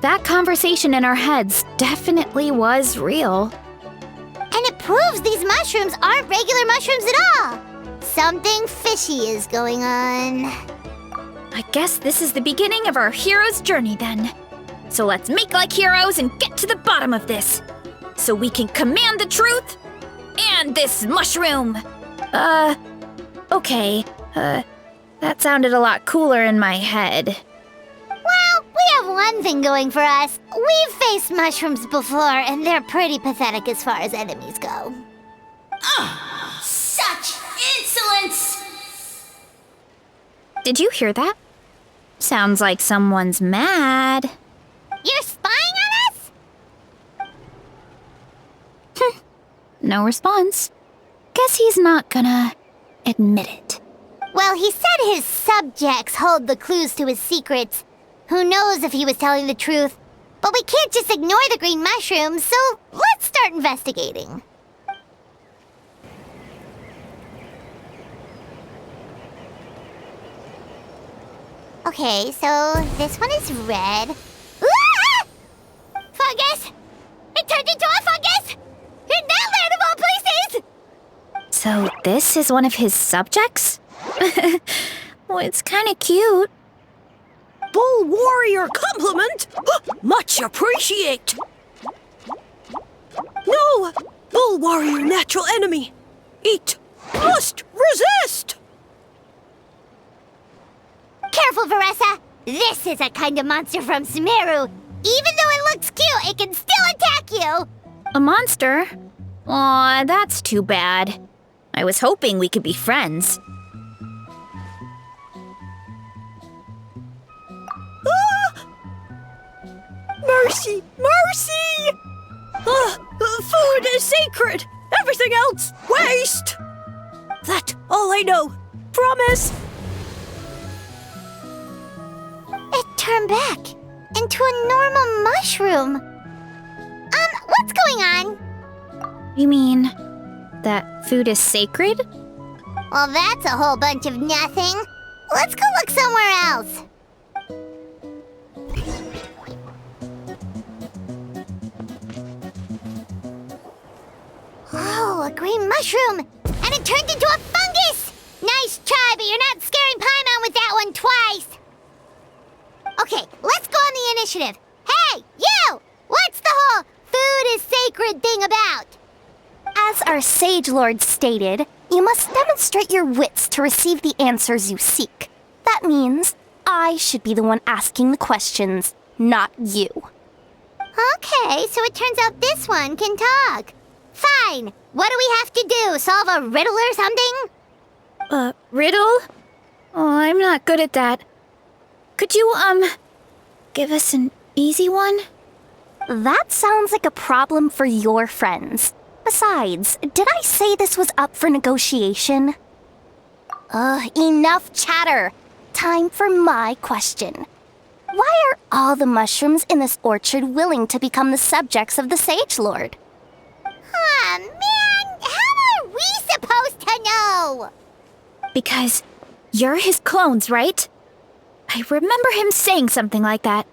That conversation in our heads definitely was real. And it proves these mushrooms aren't regular mushrooms at all. Something fishy is going on. I guess this is the beginning of our hero's journey then. So let's make like heroes and get to the bottom of this. So we can command the truth and this mushroom. Okay. That sounded a lot cooler in my head. Well, we have one thing going for us. We've faced mushrooms before, and they're pretty pathetic as far as enemies go. Such insolence! Did you hear that? Sounds like someone's mad. You're spying on us? No response. Guess he's not gonna admit it. Well, he said his subjects hold the clues to his secrets. Who knows if he was telling the truth? But we can't just ignore the green mushrooms, so let's start investigating. Okay, so this one is red. Ah! Fungus! It turned into a fungus! In that land of all places! So this is one of his subjects? Well, it's kinda cute. Bull warrior compliment! Much appreciate! No! Bull warrior natural enemy! Eat! Must resist! Careful, Veressa! This is a kind of monster from Sumeru. Even though it looks cute, it can still attack you! A monster? Aw, that's too bad. I was hoping we could be friends. Mercy! Mercy! Food is sacred! Everything else, waste! That's all I know. Promise! It turned back into a normal mushroom. What's going on? You mean that food is sacred? Well, that's a whole bunch of nothing. Let's go look somewhere else. Oh, a green mushroom! And it turned into a fungus! Nice try, but you're not scaring Paimon with that one twice! Okay, let's go on the initiative. Hey, you! What's the whole food is sacred thing about? As our Sage Lord stated, you must demonstrate your wits to receive the answers you seek. That means I should be the one asking the questions, not you. Okay, so it turns out this one can talk. Fine. What do we have to do? Solve a riddle or something? Riddle? Oh, I'm not good at that. Could you, give us an easy one? That sounds like a problem for your friends. Besides, did I say this was up for negotiation? Enough chatter. Time for my question. Why are all the mushrooms in this orchard willing to become the subjects of the Sage Lord? Man, how are we supposed to know? Because you're his clones, right? I remember him saying something like that.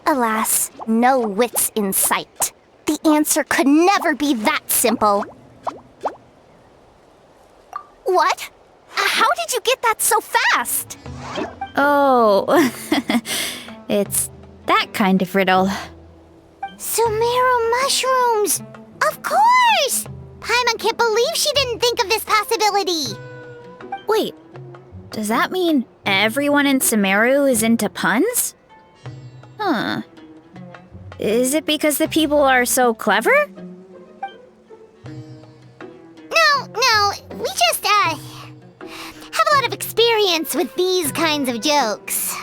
Alas, no wits in sight. The answer could never be that simple. What? How did you get that so fast? Oh, it's that kind of riddle. Sumeru mushrooms! Of course! Paimon can't believe she didn't think of this possibility. Wait, does that mean everyone in Sumeru is into puns? Huh. Is it because the people are so clever? No, we just, have a lot of experience with these kinds of jokes.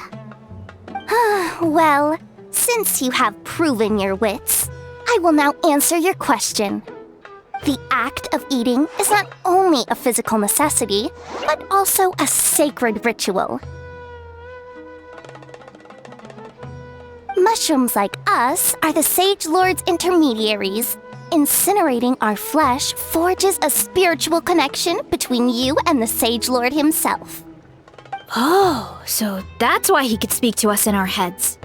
Well, since you have proven your wits, I will now answer your question. The act of eating is not only a physical necessity, but also a sacred ritual. Mushrooms like us are the Sage Lord's intermediaries. Incinerating our flesh forges a spiritual connection between you and the Sage Lord himself. Oh, so that's why he could speak to us in our heads.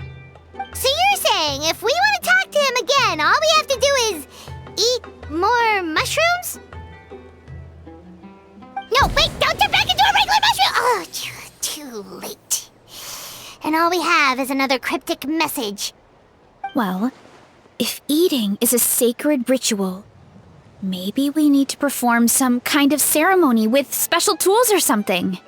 So you're saying if we want to talk to him again, all we have to do is eat more mushrooms? No, wait, don't turn back into a regular mushroom! Oh, too late. And all we have is another cryptic message. Well, if eating is a sacred ritual, maybe we need to perform some kind of ceremony with special tools or something.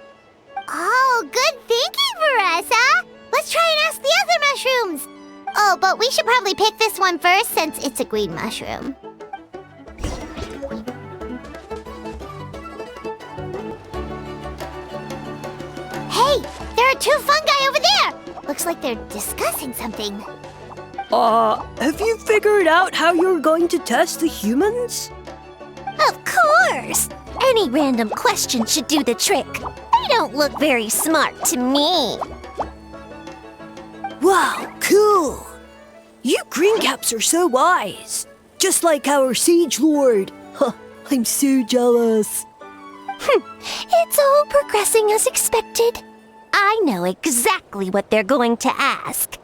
Oh, good thinking, Veressa! Let's try and ask the other mushrooms! Oh, but we should probably pick this one first since it's a green mushroom. Hey, there are two fungi over there! Looks like they're discussing something. Have you figured out how you're going to test the humans? Of course! Any random question should do the trick. They don't look very smart to me. Wow, cool! You greencaps are so wise. Just like our Sage Lord. Huh, I'm so jealous. It's all progressing as expected. I know exactly what they're going to ask.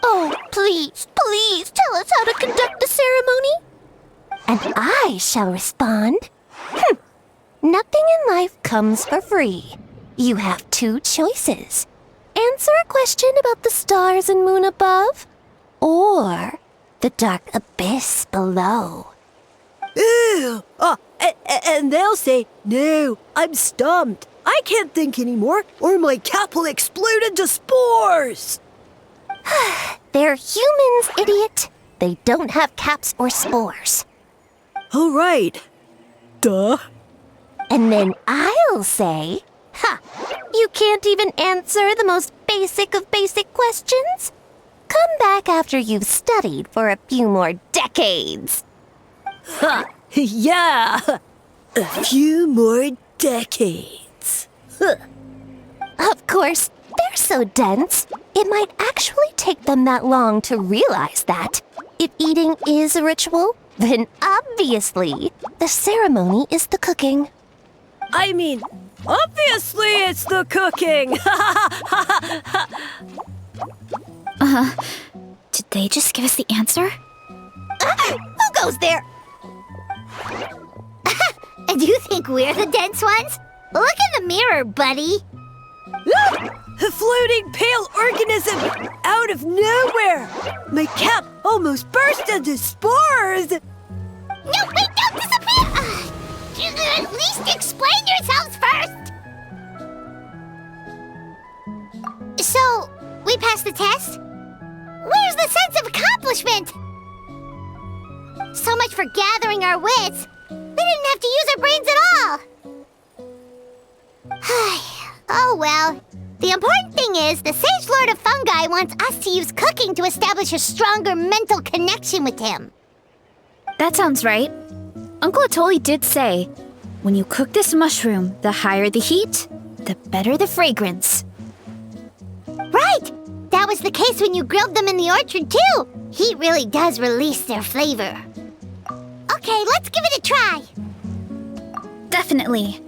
Oh, please, please tell us how to conduct the ceremony. And I shall respond. Nothing in life comes for free. You have two choices. Answer a question about the stars and moon above, or the dark abyss below. Ew! And they'll say, no, I'm stumped. I can't think anymore, or my cap will explode into spores. They're humans, idiot. They don't have caps or spores. All right. Duh. And then I'll say, you can't even answer the most basic of basic questions? Come back after you've studied for a few more decades. Ha! Yeah! A few more decades. Of course, they're so dense, it might actually take them that long to realize that. If eating is a ritual, then obviously the ceremony is the cooking. I mean, obviously it's the cooking! Did they just give us the answer? Who goes there? And you think we're the dense ones? Look in the mirror, buddy. A floating pale organism out of nowhere! My cap almost burst into spores! No, wait, don't disappear! At least explain yourselves first! So, we passed the test? Where's the sense of accomplishment? So much for gathering our wits. We didn't have to use our brains at all. Oh well. The important thing is, the Sage Lord of Fungi wants us to use cooking to establish a stronger mental connection with him. That sounds right. Uncle Atoli did say, when you cook this mushroom, the higher the heat, the better the fragrance. Right! That was the case when you grilled them in the orchard, too! Heat really does release their flavor. Okay, let's give it a try! Definitely.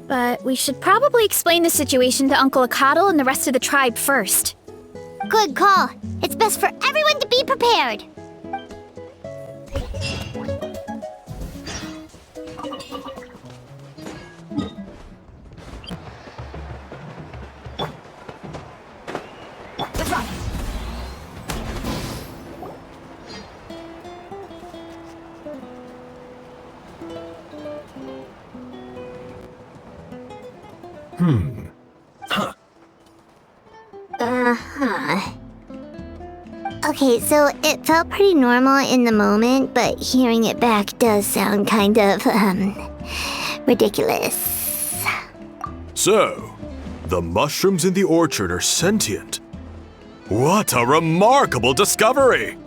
But we should probably explain the situation to Uncle Acatl and the rest of the tribe first. Good call. It's best for everyone to be prepared. Okay, so it felt pretty normal in the moment, but hearing it back does sound kind of, ridiculous. So, the mushrooms in the orchard are sentient. What a remarkable discovery!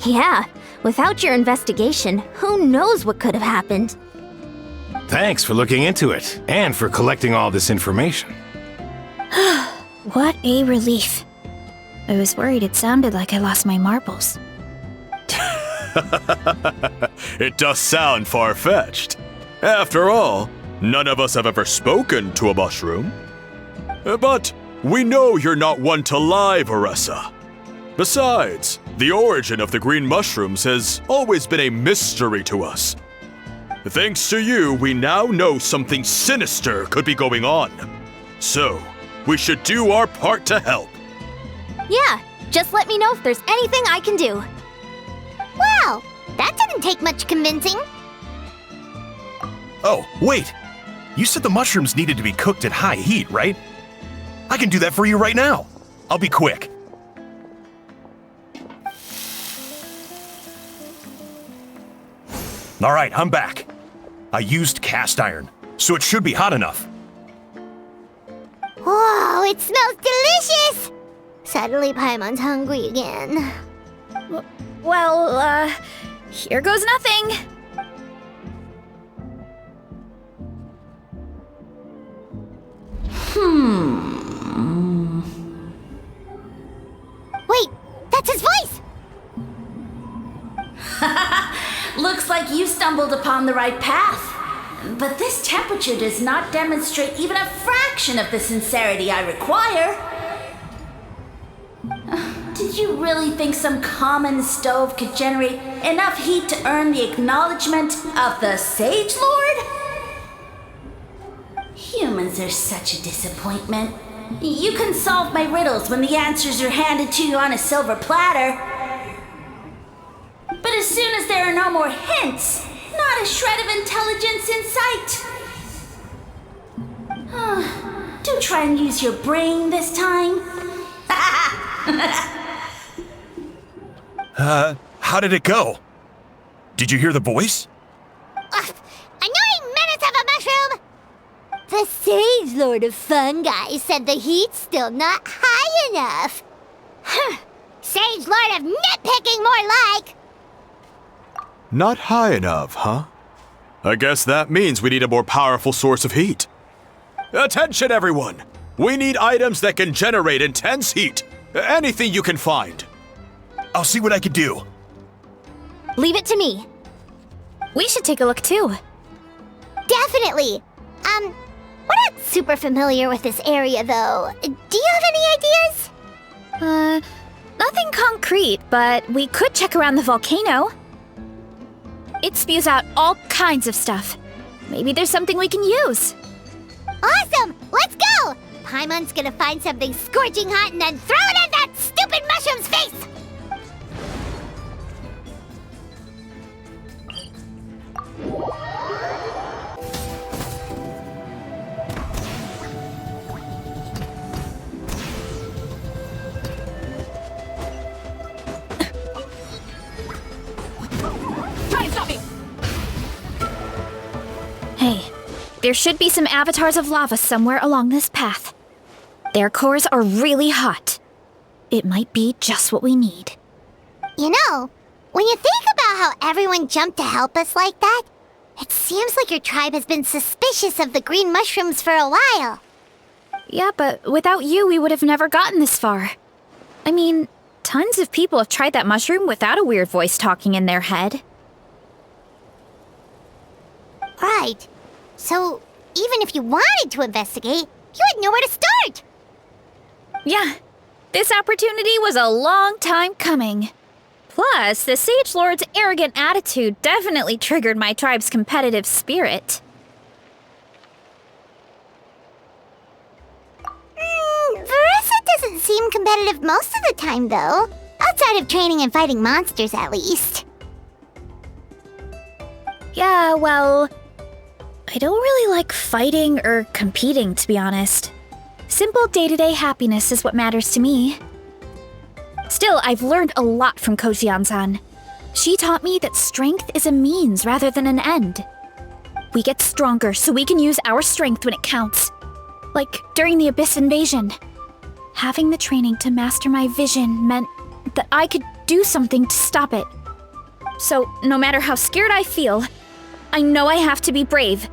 Yeah, without your investigation, who knows what could have happened? Thanks for looking into it, and for collecting all this information. What a relief. I was worried it sounded like I lost my marbles. It does sound far-fetched. After all, none of us have ever spoken to a mushroom. But we know you're not one to lie, Varessa. Besides, the origin of the green mushrooms has always been a mystery to us. Thanks to you, we now know something sinister could be going on. So, we should do our part to help. Yeah, just let me know if there's anything I can do. Wow, that didn't take much convincing. Oh, wait! You said the mushrooms needed to be cooked at high heat, right? I can do that for you right now. I'll be quick. All right, I'm back. I used cast iron, so it should be hot enough. Whoa, it smells delicious! Suddenly Paimon's hungry again. Well, here goes nothing. Wait, that's his voice! Looks like you stumbled upon the right path. But this temperature does not demonstrate even a fraction of the sincerity I require. Did you really think some common stove could generate enough heat to earn the acknowledgement of the Sage Lord? Humans are such a disappointment. You can solve my riddles when the answers are handed to you on a silver platter. But as soon as there are no more hints, not a shred of intelligence in sight. Do try and use your brain this time. How did it go? Did you hear the voice? Annoying menace of a mushroom! The Sage Lord of Fungi said the heat's still not high enough. Sage Lord of nitpicking, more like! Not high enough, huh? I guess that means we need a more powerful source of heat. Attention, everyone! We need items that can generate intense heat. Anything you can find. I'll see what I can do. Leave it to me. We should take a look too. Definitely! We're not super familiar with this area, though. Do you have any ideas? Nothing concrete, but we could check around the volcano. It spews out all kinds of stuff. Maybe there's something we can use. Awesome! Let's go! Paimon's gonna find something scorching hot and then throw it in that stupid mushroom's face! Hey, there should be some avatars of lava somewhere along this path. Their cores are really hot. It might be just what we need. You know, when you think about how everyone jumped to help us like that, it seems like your tribe has been suspicious of the green mushrooms for a while. Yeah, but without you, we would have never gotten this far. I mean, tons of people have tried that mushroom without a weird voice talking in their head. Right. So, even if you wanted to investigate, you had nowhere to start! Yeah, this opportunity was a long time coming. Plus, the Sage Lord's arrogant attitude definitely triggered my tribe's competitive spirit. Veressa doesn't seem competitive most of the time, though. Outside of training and fighting monsters, at least. Yeah, well, I don't really like fighting or competing, to be honest. Simple day-to-day happiness is what matters to me. Still, I've learned a lot from Kojian-san. She taught me that strength is a means rather than an end. We get stronger so we can use our strength when it counts. Like during the Abyss invasion. Having the training to master my vision meant that I could do something to stop it. So, no matter how scared I feel, I know I have to be brave.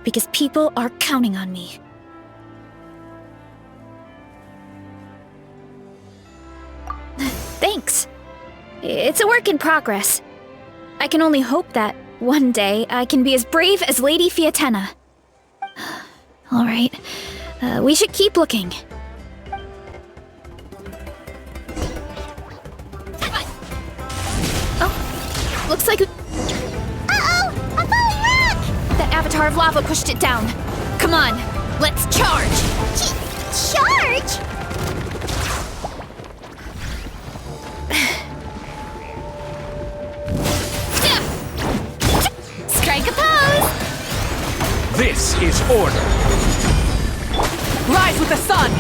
Because people are counting on me. Thanks. It's a work in progress. I can only hope that one day I can be as brave as Lady Fiatena. All right, we should keep looking. Oh, looks like... Uh-oh! A falling rock! That avatar of lava pushed it down. Come on, let's charge! Charge? Strike a pose! This is order. Rise with the sun!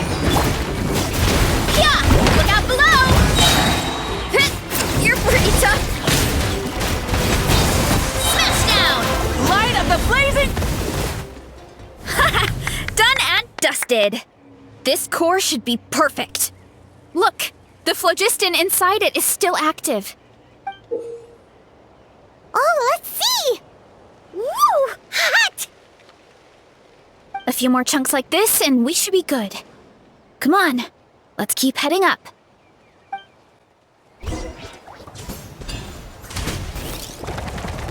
Yeah! Look out below! You're pretty tough. Smash down! Light up the blazing... Done and dusted. This core should be perfect. Look, the phlogiston inside it is still active. Oh, let's see! Woo! Hot! A few more chunks like this and we should be good. Come on, let's keep heading up.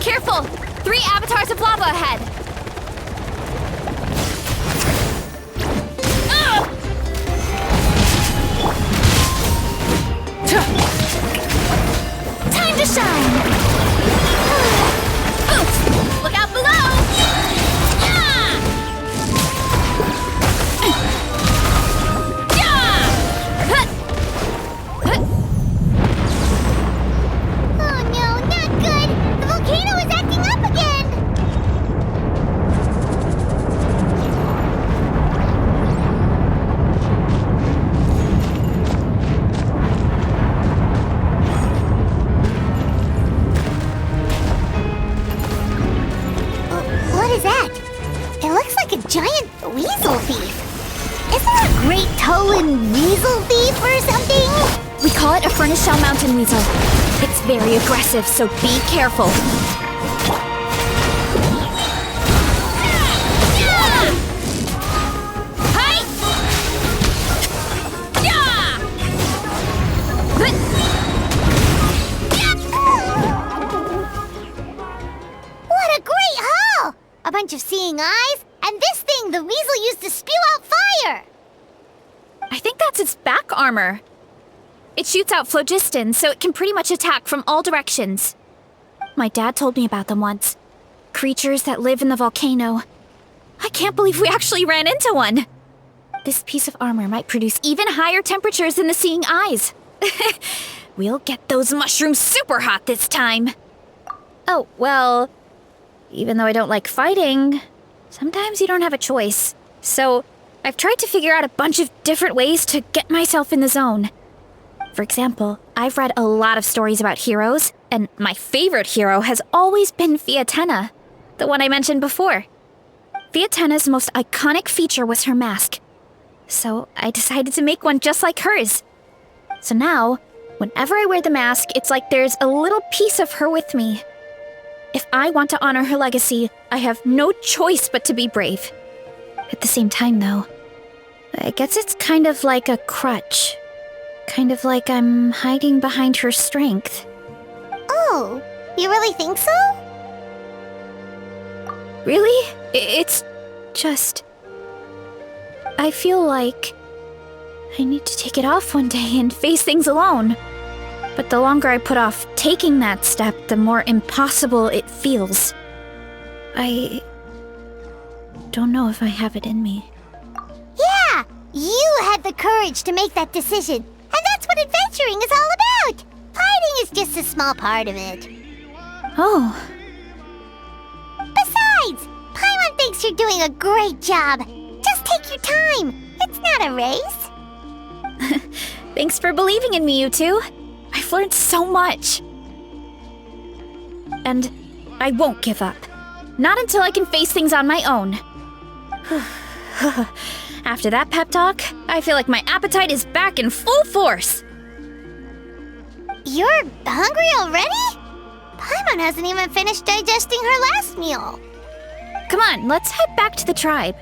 Careful! 3 avatars of lava ahead! Time to shine! Oof! Look out below! Yeah! Yeah! Oh no, not good! The volcano is acting up again! What is that? It looks like a giant weasel thief. Is there a great toe-in weasel thief or something? We call it a furnace shell mountain weasel. It's very aggressive, so be careful. Hi! What a great haul! A bunch of seeing eyes, and this thing the weasel used to spew out fire! I think that's its back armor. It shoots out phlogiston, so it can pretty much attack from all directions. My dad told me about them once. Creatures that live in the volcano. I can't believe we actually ran into one. This piece of armor might produce even higher temperatures than the seeing eyes. We'll get those mushrooms super hot this time. Oh, well, even though I don't like fighting, sometimes you don't have a choice. So I've tried to figure out a bunch of different ways to get myself in the zone. For example, I've read a lot of stories about heroes, and my favorite hero has always been Fiatenna, the one I mentioned before. Fiatenna's most iconic feature was her mask. So I decided to make one just like hers. So now, whenever I wear the mask, it's like there's a little piece of her with me. If I want to honor her legacy, I have no choice but to be brave. At the same time, though, I guess it's kind of like a crutch. Kind of like I'm hiding behind her strength. Oh, you really think so? Really? It's just... I feel like I need to take it off one day and face things alone. But the longer I put off taking that step, the more impossible it feels. I don't know if I have it in me. Yeah, you had the courage to make that decision. And that's what adventuring is all about. Fighting is just a small part of it. Oh, Besides, Paimon thinks you're doing a great job. Just take your time. It's not a race. thanks for believing in me, you two. I've learned so much. And I won't give up. Not until I can face things on my own. After that pep talk, I feel like my appetite is back in full force. You're hungry already? Paimon hasn't even finished digesting her last meal. Come on, let's head back to the tribe.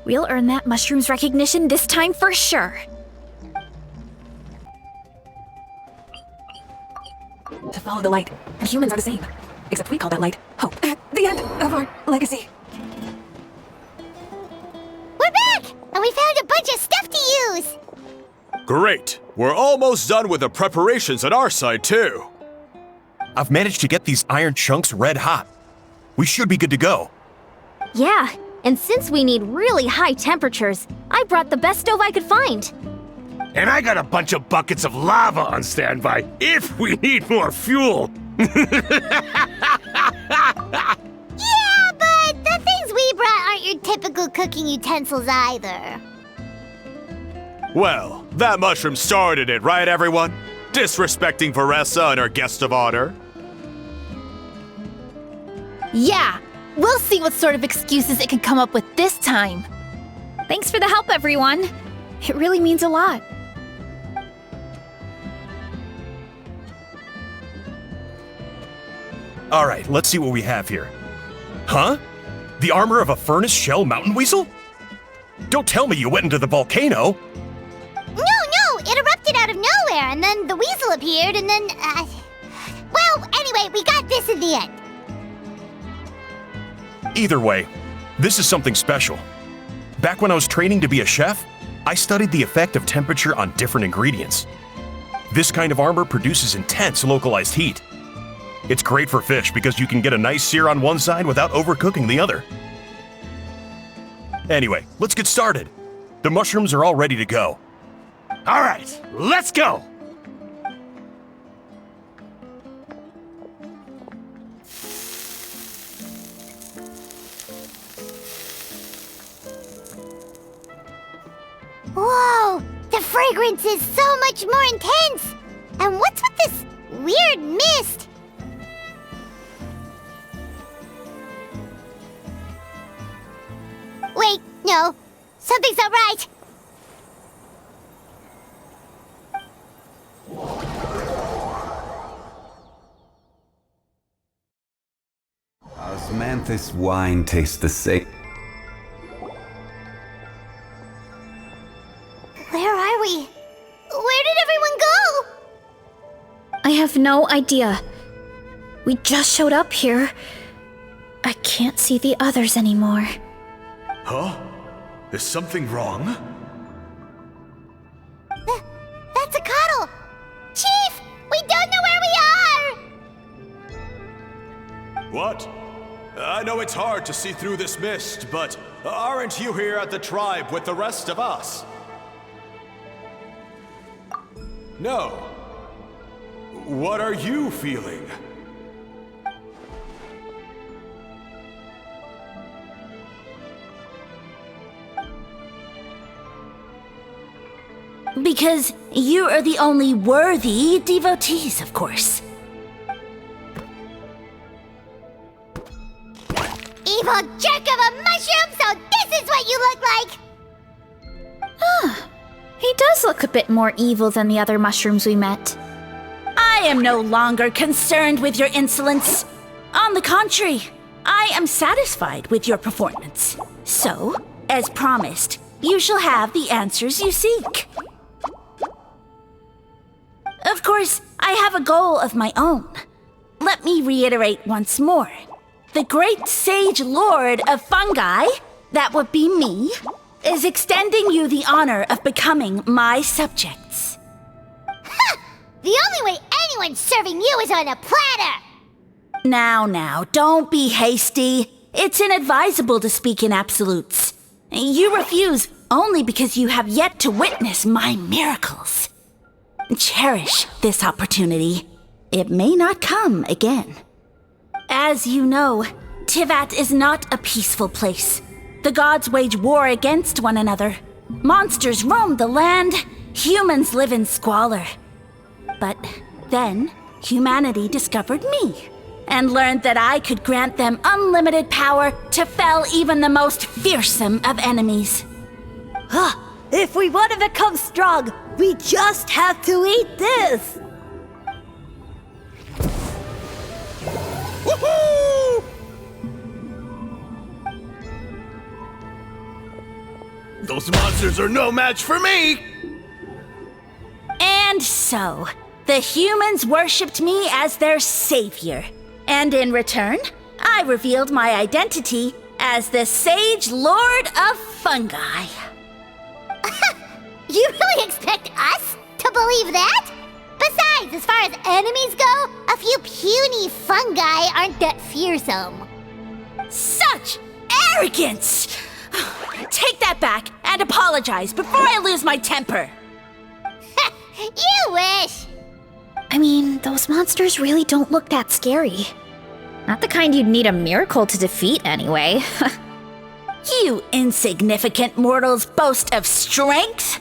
We'll earn that mushroom's recognition this time for sure. To follow the light, and humans are the same. Except we call that light hope. The end of our legacy. We're back! And we found a bunch of stuff to use! Great! We're almost done with the preparations on our side, too. I've managed to get these iron chunks red hot. We should be good to go. Yeah, and since we need really high temperatures, I brought the best stove I could find. And I got a bunch of buckets of lava on standby if we need more fuel. Yeah, but the things we brought aren't your typical cooking utensils either. Well, that mushroom started it, right everyone? Disrespecting Varessa and her guest of honor. Yeah, we'll see what sort of excuses it can come up with this time. Thanks for the help, everyone. It really means a lot. All right, let's see what we have here. Huh? The armor of a furnace shell mountain weasel? Don't tell me you went into the volcano. No, it erupted out of nowhere, and then the weasel appeared, and then, well, anyway, we got this in the end. Either way, this is something special. Back when I was training to be a chef, I studied the effect of temperature on different ingredients. This kind of armor produces intense localized heat. It's great for fish because you can get a nice sear on one side without overcooking the other. Anyway, let's get started. The mushrooms are all ready to go. All right, let's go! Whoa, the fragrance is so much more intense! And what's with this weird mist? Wait, no, something's not right. Osmanthus wine tastes the same. Where are we? Where did everyone go? I have no idea. We just showed up here. I can't see the others anymore. Huh? Is something wrong? That's a cuddle! Chief, we don't know where we are! What? I know it's hard to see through this mist, but aren't you here at the tribe with the rest of us? No. What are you feeling? Because you are the only worthy devotees, of course. Evil jerk of a mushroom, so this is what you look like! He does look a bit more evil than the other mushrooms we met. I am no longer concerned with your insolence. On the contrary, I am satisfied with your performance. So, as promised, you shall have the answers you seek. Of course, I have a goal of my own. Let me reiterate once more. The great sage lord of fungi, that would be me, is extending you the honor of becoming my subjects. Ha! The only way anyone's serving you is on a platter! Now, don't be hasty. It's inadvisable to speak in absolutes. You refuse only because you have yet to witness my miracles. Cherish this opportunity. It may not come again. As you know, Tivat is not a peaceful place. The gods wage war against one another. Monsters roam the land. Humans live in squalor. But then, humanity discovered me and learned that I could grant them unlimited power to fell even the most fearsome of enemies. If we want to become strong, we just have to eat this! Woohoo! Those monsters are no match for me! And so, the humans worshipped me as their savior. And in return, I revealed my identity as the Sage Lord of Fungi. You really expect us to believe that? Besides, as far as enemies go, a few puny fungi aren't that fearsome. Such arrogance! Take that back and apologize before I lose my temper. You wish! I mean, those monsters really don't look that scary. Not the kind you'd need a miracle to defeat, anyway. You insignificant mortals boast of strength?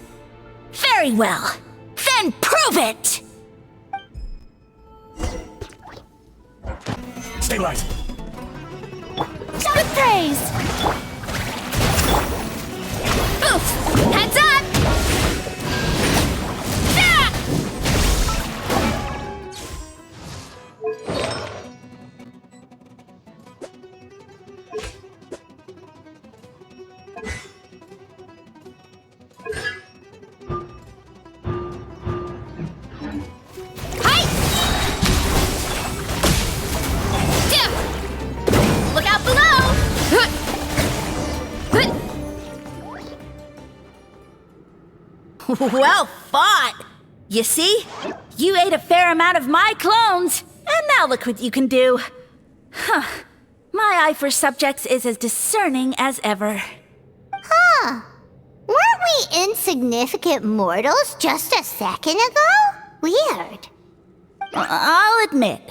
Very well. Then prove it! Stabilize. Shout of praise! Oof! Heads up! Ah! Hi! Yeah. Look out below! Well fought! You see? You ate a fair amount of my clones, and now look what you can do. Huh. My eye for subjects is as discerning as ever. Huh. Weren't we insignificant mortals just a second ago? Weird. I'll admit,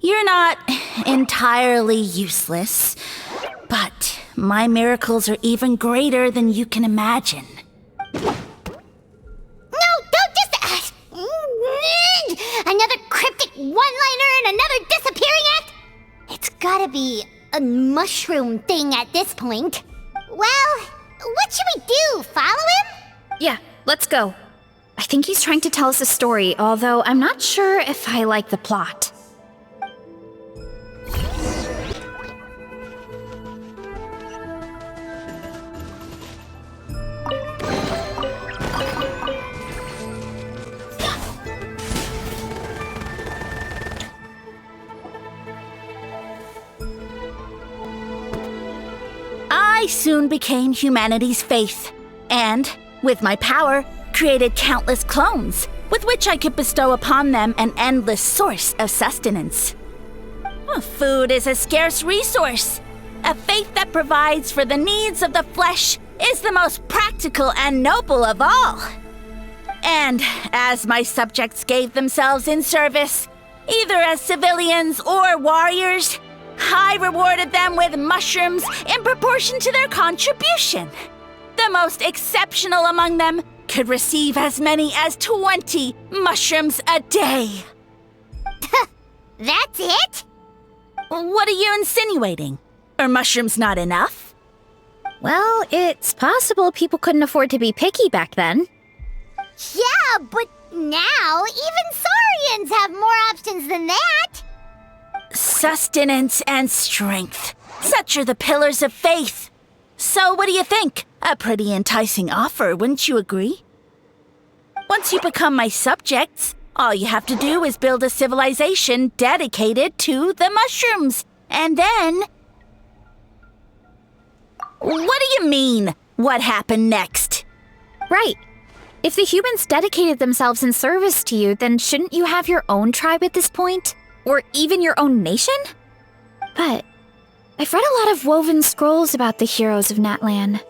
you're not entirely useless, but my miracles are even greater than you can imagine. No, don't just... another cryptic one-liner and another disappearing act? It's gotta be a mushroom thing at this point. Well, what should we do? Follow him? Yeah, let's go. I think he's trying to tell us a story, although I'm not sure if I like the plot. I soon became humanity's faith, and, with my power, created countless clones, with which I could bestow upon them an endless source of sustenance. Food is a scarce resource. A faith that provides for the needs of the flesh is the most practical and noble of all. And as my subjects gave themselves in service, either as civilians or warriors, I rewarded them with mushrooms in proportion to their contribution. The most exceptional among them could receive as many as 20 mushrooms a day. That's it? What are you insinuating? Are mushrooms not enough? Well, it's possible people couldn't afford to be picky back then. Yeah, but now even Saurians have more options than that. Sustenance and strength. Such are the pillars of faith. So what do you think? A pretty enticing offer, wouldn't you agree? Once you become my subjects, all you have to do is build a civilization dedicated to the mushrooms. And then... What do you mean, what happened next? Right. If the humans dedicated themselves in service to you, then shouldn't you have your own tribe at this point? Or even your own nation? But I've read a lot of woven scrolls about the heroes of Natlan,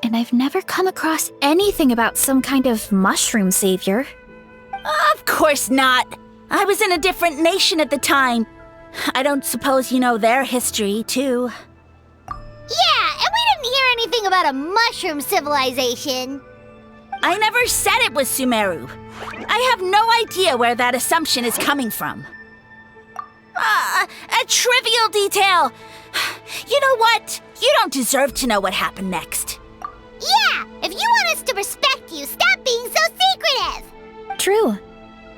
and I've never come across anything about some kind of mushroom savior. Of course not. I was in a different nation at the time. I don't suppose you know their history, too. Yeah, and we didn't hear anything about a mushroom civilization. I never said it was Sumeru. I have no idea where that assumption is coming from. A trivial detail. You know what? You don't deserve to know what happened next. Yeah, if you want us to respect you, stop being so secretive. True.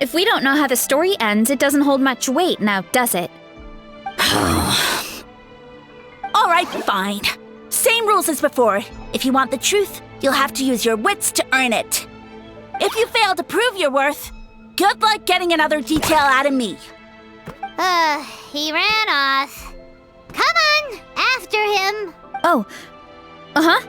If we don't know how the story ends, it doesn't hold much weight now, does it? All right, fine. Same rules as before. If you want the truth, you'll have to use your wits to earn it. If you fail to prove your worth, good luck getting another detail out of me. He ran off. Come on, after him. Oh. Uh-huh.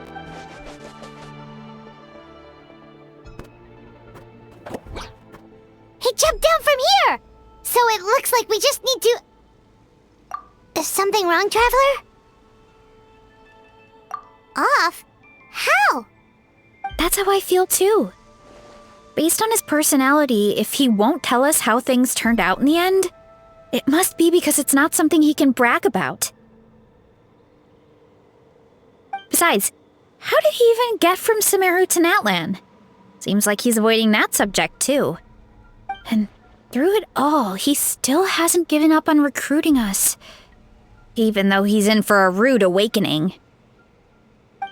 He jumped down from here. So it looks like we just need to... Is something wrong, Traveler? Off? How? That's how I feel too. Based on his personality, if he won't tell us how things turned out in the end, it must be because it's not something he can brag about. Besides, how did he even get from Sumeru to Natlan? Seems like he's avoiding that subject, too. And through it all, he still hasn't given up on recruiting us. Even though he's in for a rude awakening.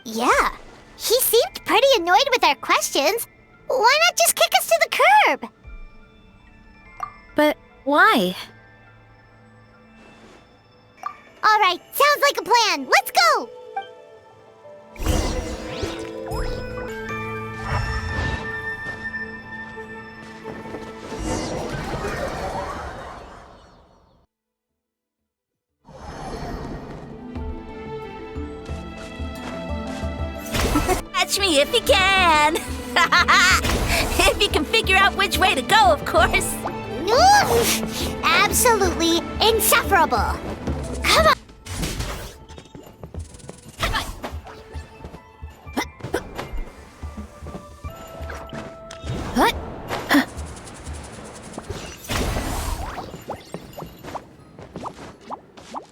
Yeah, he seemed pretty annoyed with our questions. Why not just kick us to the curb? But why? All right, sounds like a plan. Let's go! Catch me if you can! If you can figure out which way to go, of course. Absolutely insufferable. Come on! What?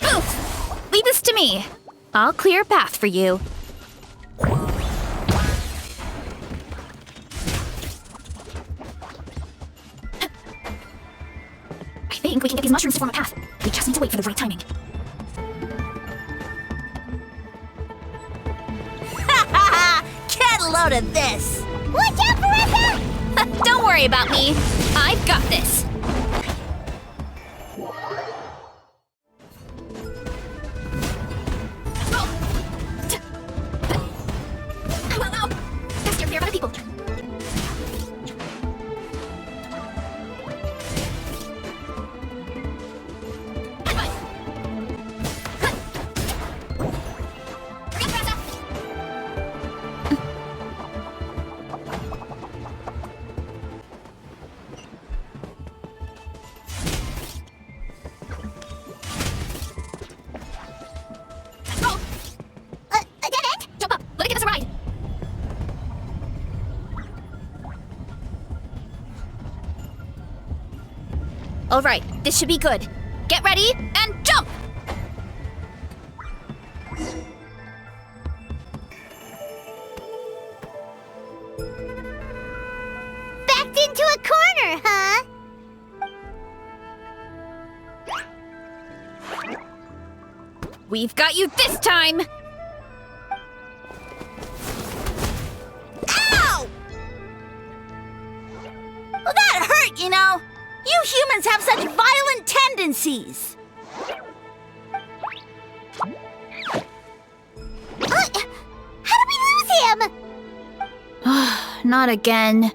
Oof! Leave this to me. I'll clear a path for you. I think we can get these mushrooms to form a path. We just need to wait for the right timing. Get a load of this! Watch out, Marissa! Don't worry about me. I've got this. That's your fear of other people. A dead end? Jump up. Let me give us a ride. All right, this should be good. Get ready and jump! Backed into a corner, huh? We've got you this time! Ow! Well, that hurt, you know. You humans have such violent tendencies. How did we lose him? Not again.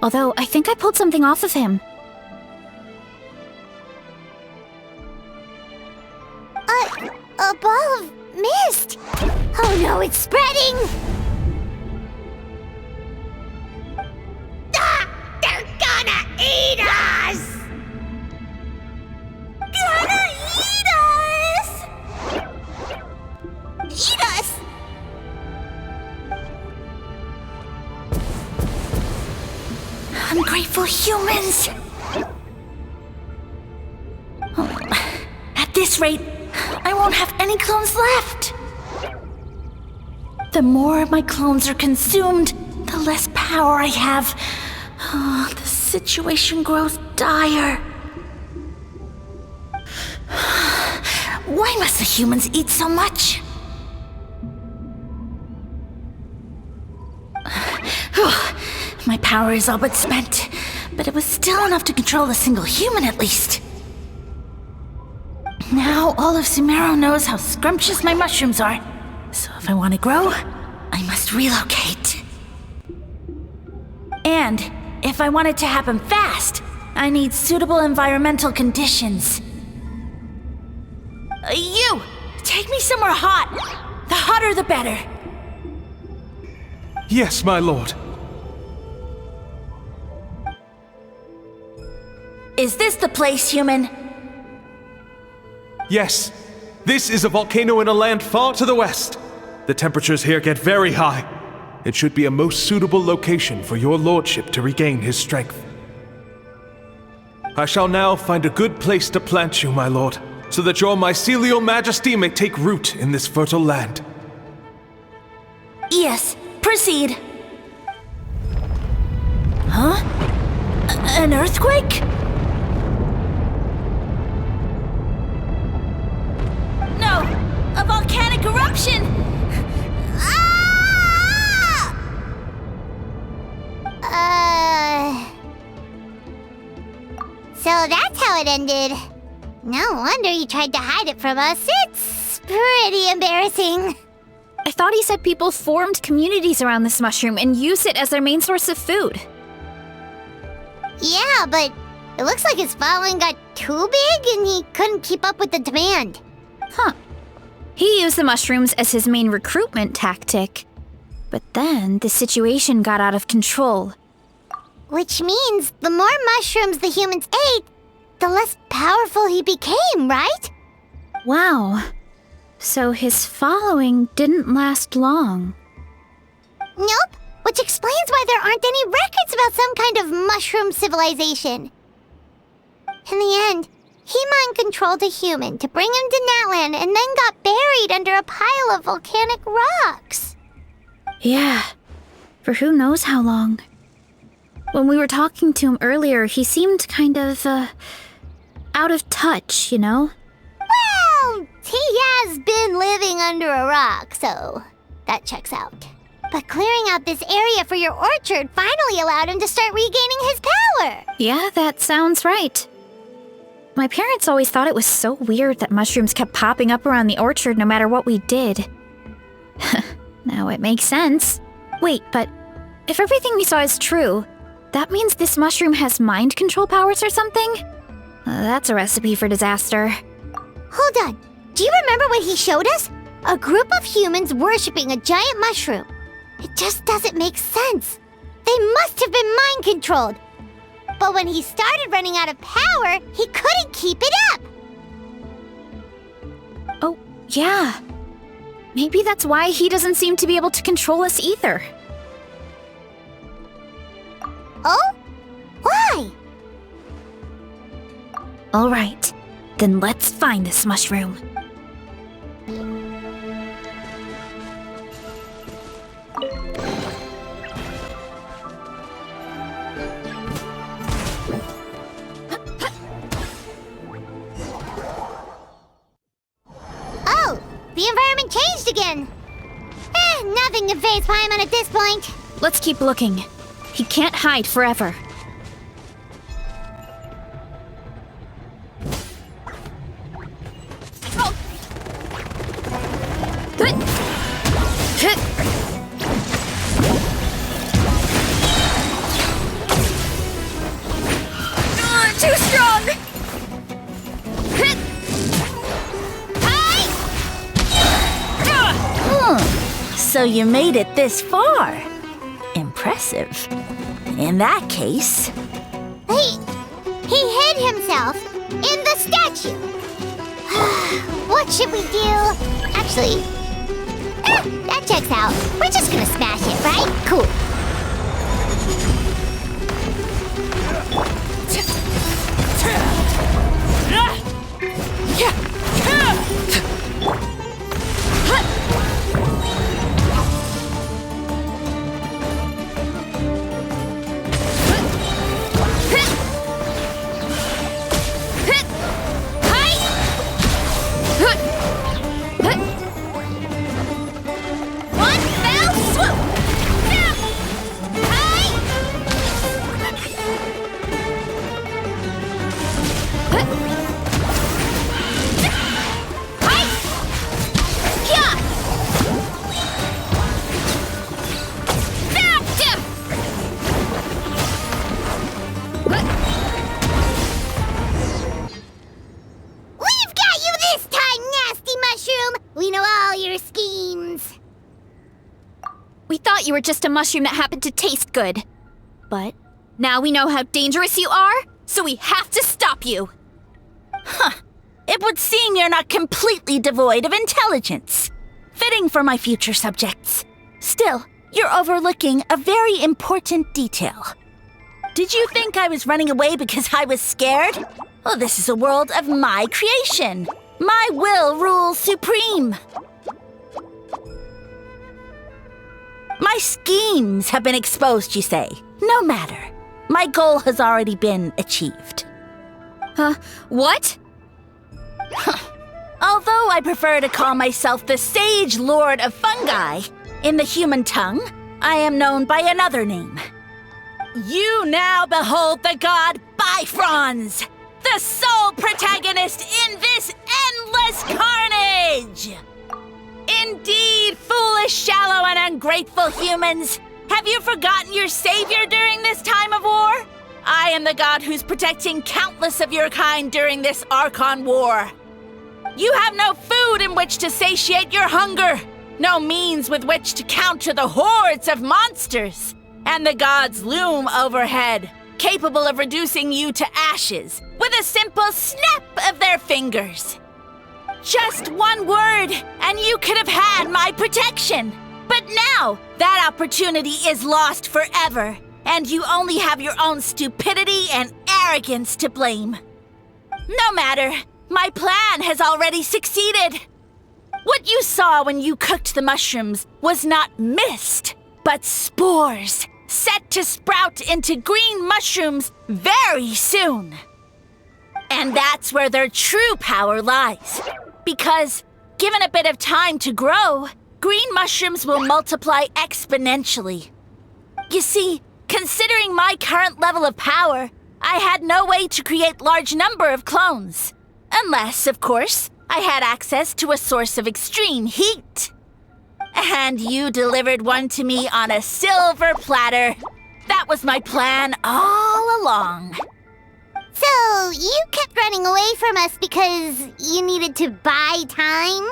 Although, I think I pulled something off of him. A ball of mist. Oh no, it's spreading! Ah, they're gonna eat us! Gonna eat us! Eat us! Ungrateful humans! At this rate, I won't have any clones left. The more my clones are consumed, the less power I have. Oh, the situation grows dire. Why must the humans eat so much? My power is all but spent, but it was still enough to control a single human at least. Now all of Sumeru knows how scrumptious my mushrooms are, so if I want to grow, I must relocate. And if I want it to happen fast, I need suitable environmental conditions. You! Take me somewhere hot! The hotter the better! Yes, my lord. Is this the place, human? Yes. This is a volcano in a land far to the west. The temperatures here get very high. It should be a most suitable location for your lordship to regain his strength. I shall now find a good place to plant you, my lord, so that your mycelial majesty may take root in this fertile land. Yes, proceed. Huh? An earthquake? No! A volcanic eruption! So that's how it ended. No wonder he tried to hide it from us. It's pretty embarrassing. I thought he said people formed communities around this mushroom and used it as their main source of food. Yeah, but it looks like his following got too big and he couldn't keep up with the demand. Huh. He used the mushrooms as his main recruitment tactic. But then the situation got out of control. Which means the more mushrooms the humans ate, the less powerful he became, right? Wow. So his following didn't last long. Nope, which explains why there aren't any records about some kind of mushroom civilization. In the end, he mind-controlled a human to bring him to Natlan and then got buried under a pile of volcanic rocks. Yeah, for who knows how long. When we were talking to him earlier, he seemed kind of, out of touch, you know? Well, he has been living under a rock, so that checks out. But clearing out this area for your orchard finally allowed him to start regaining his power. Yeah, that sounds right. My parents always thought it was so weird that mushrooms kept popping up around the orchard no matter what we did. Now it makes sense. Wait, but if everything we saw is true, that means this mushroom has mind control powers or something? That's a recipe for disaster. Hold on. Do you remember what he showed us? A group of humans worshipping a giant mushroom. It just doesn't make sense. They must have been mind controlled. But when he started running out of power, he couldn't keep it up. Oh, yeah. Maybe that's why he doesn't seem to be able to control us either. Oh? Why? All right, then let's find this mushroom. Oh, the environment changed again. Nothing can faze Paimon at this point. Let's keep looking. He can't hide forever. Too strong! So you made it this far. Impressive. In that case... He hid himself in the statue. What should we do? Actually, that checks out. We're just gonna smash it, right? Cool. We thought you were just a mushroom that happened to taste good. But now we know how dangerous you are, so we have to stop you. Huh. It would seem you're not completely devoid of intelligence. Fitting for my future subjects. Still, you're overlooking a very important detail. Did you think I was running away because I was scared? Oh, this is a world of my creation. My will rules supreme. My schemes have been exposed, you say. No matter. My goal has already been achieved. What? Although I prefer to call myself the Sage Lord of Fungi, in the human tongue, I am known by another name. You now behold the god Bifrons, the sole protagonist in this endless carnage! Indeed, foolish, shallow, and ungrateful humans! Have you forgotten your savior during this time of war? I am the god who's protecting countless of your kind during this Archon War. You have no food in which to satiate your hunger, no means with which to counter the hordes of monsters, and the gods loom overhead, capable of reducing you to ashes with a simple snap of their fingers. Just one word, and you could have had my protection. But now, that opportunity is lost forever, and you only have your own stupidity and arrogance to blame. No matter, my plan has already succeeded. What you saw when you cooked the mushrooms was not mist, but spores, set to sprout into green mushrooms very soon. And that's where their true power lies. Because, given a bit of time to grow, green mushrooms will multiply exponentially. You see, considering my current level of power, I had no way to create large number of clones. Unless, of course, I had access to a source of extreme heat. And you delivered one to me on a silver platter. That was my plan all along. So, you kept running away from us because you needed to buy time?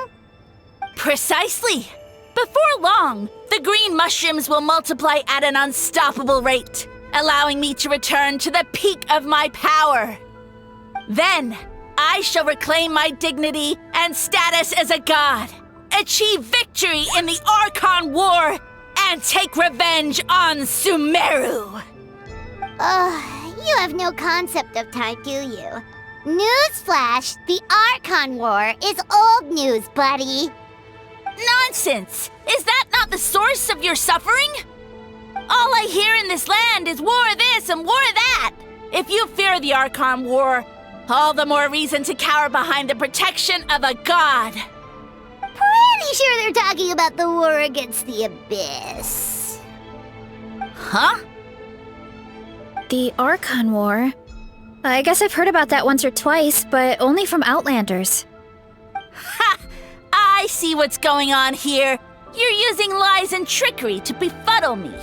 Precisely. Before long, the green mushrooms will multiply at an unstoppable rate, allowing me to return to the peak of my power. Then, I shall reclaim my dignity and status as a god, achieve victory in the Archon War, and take revenge on Sumeru. You have no concept of time, do you? Newsflash, the Archon War is old news, buddy. Nonsense! Is that not the source of your suffering? All I hear in this land is war this and war that. If you fear the Archon War, all the more reason to cower behind the protection of a god. Pretty sure they're talking about the war against the Abyss. Huh? The Archon War? I guess I've heard about that once or twice, but only from Outlanders. Ha! I see what's going on here. You're using lies and trickery to befuddle me.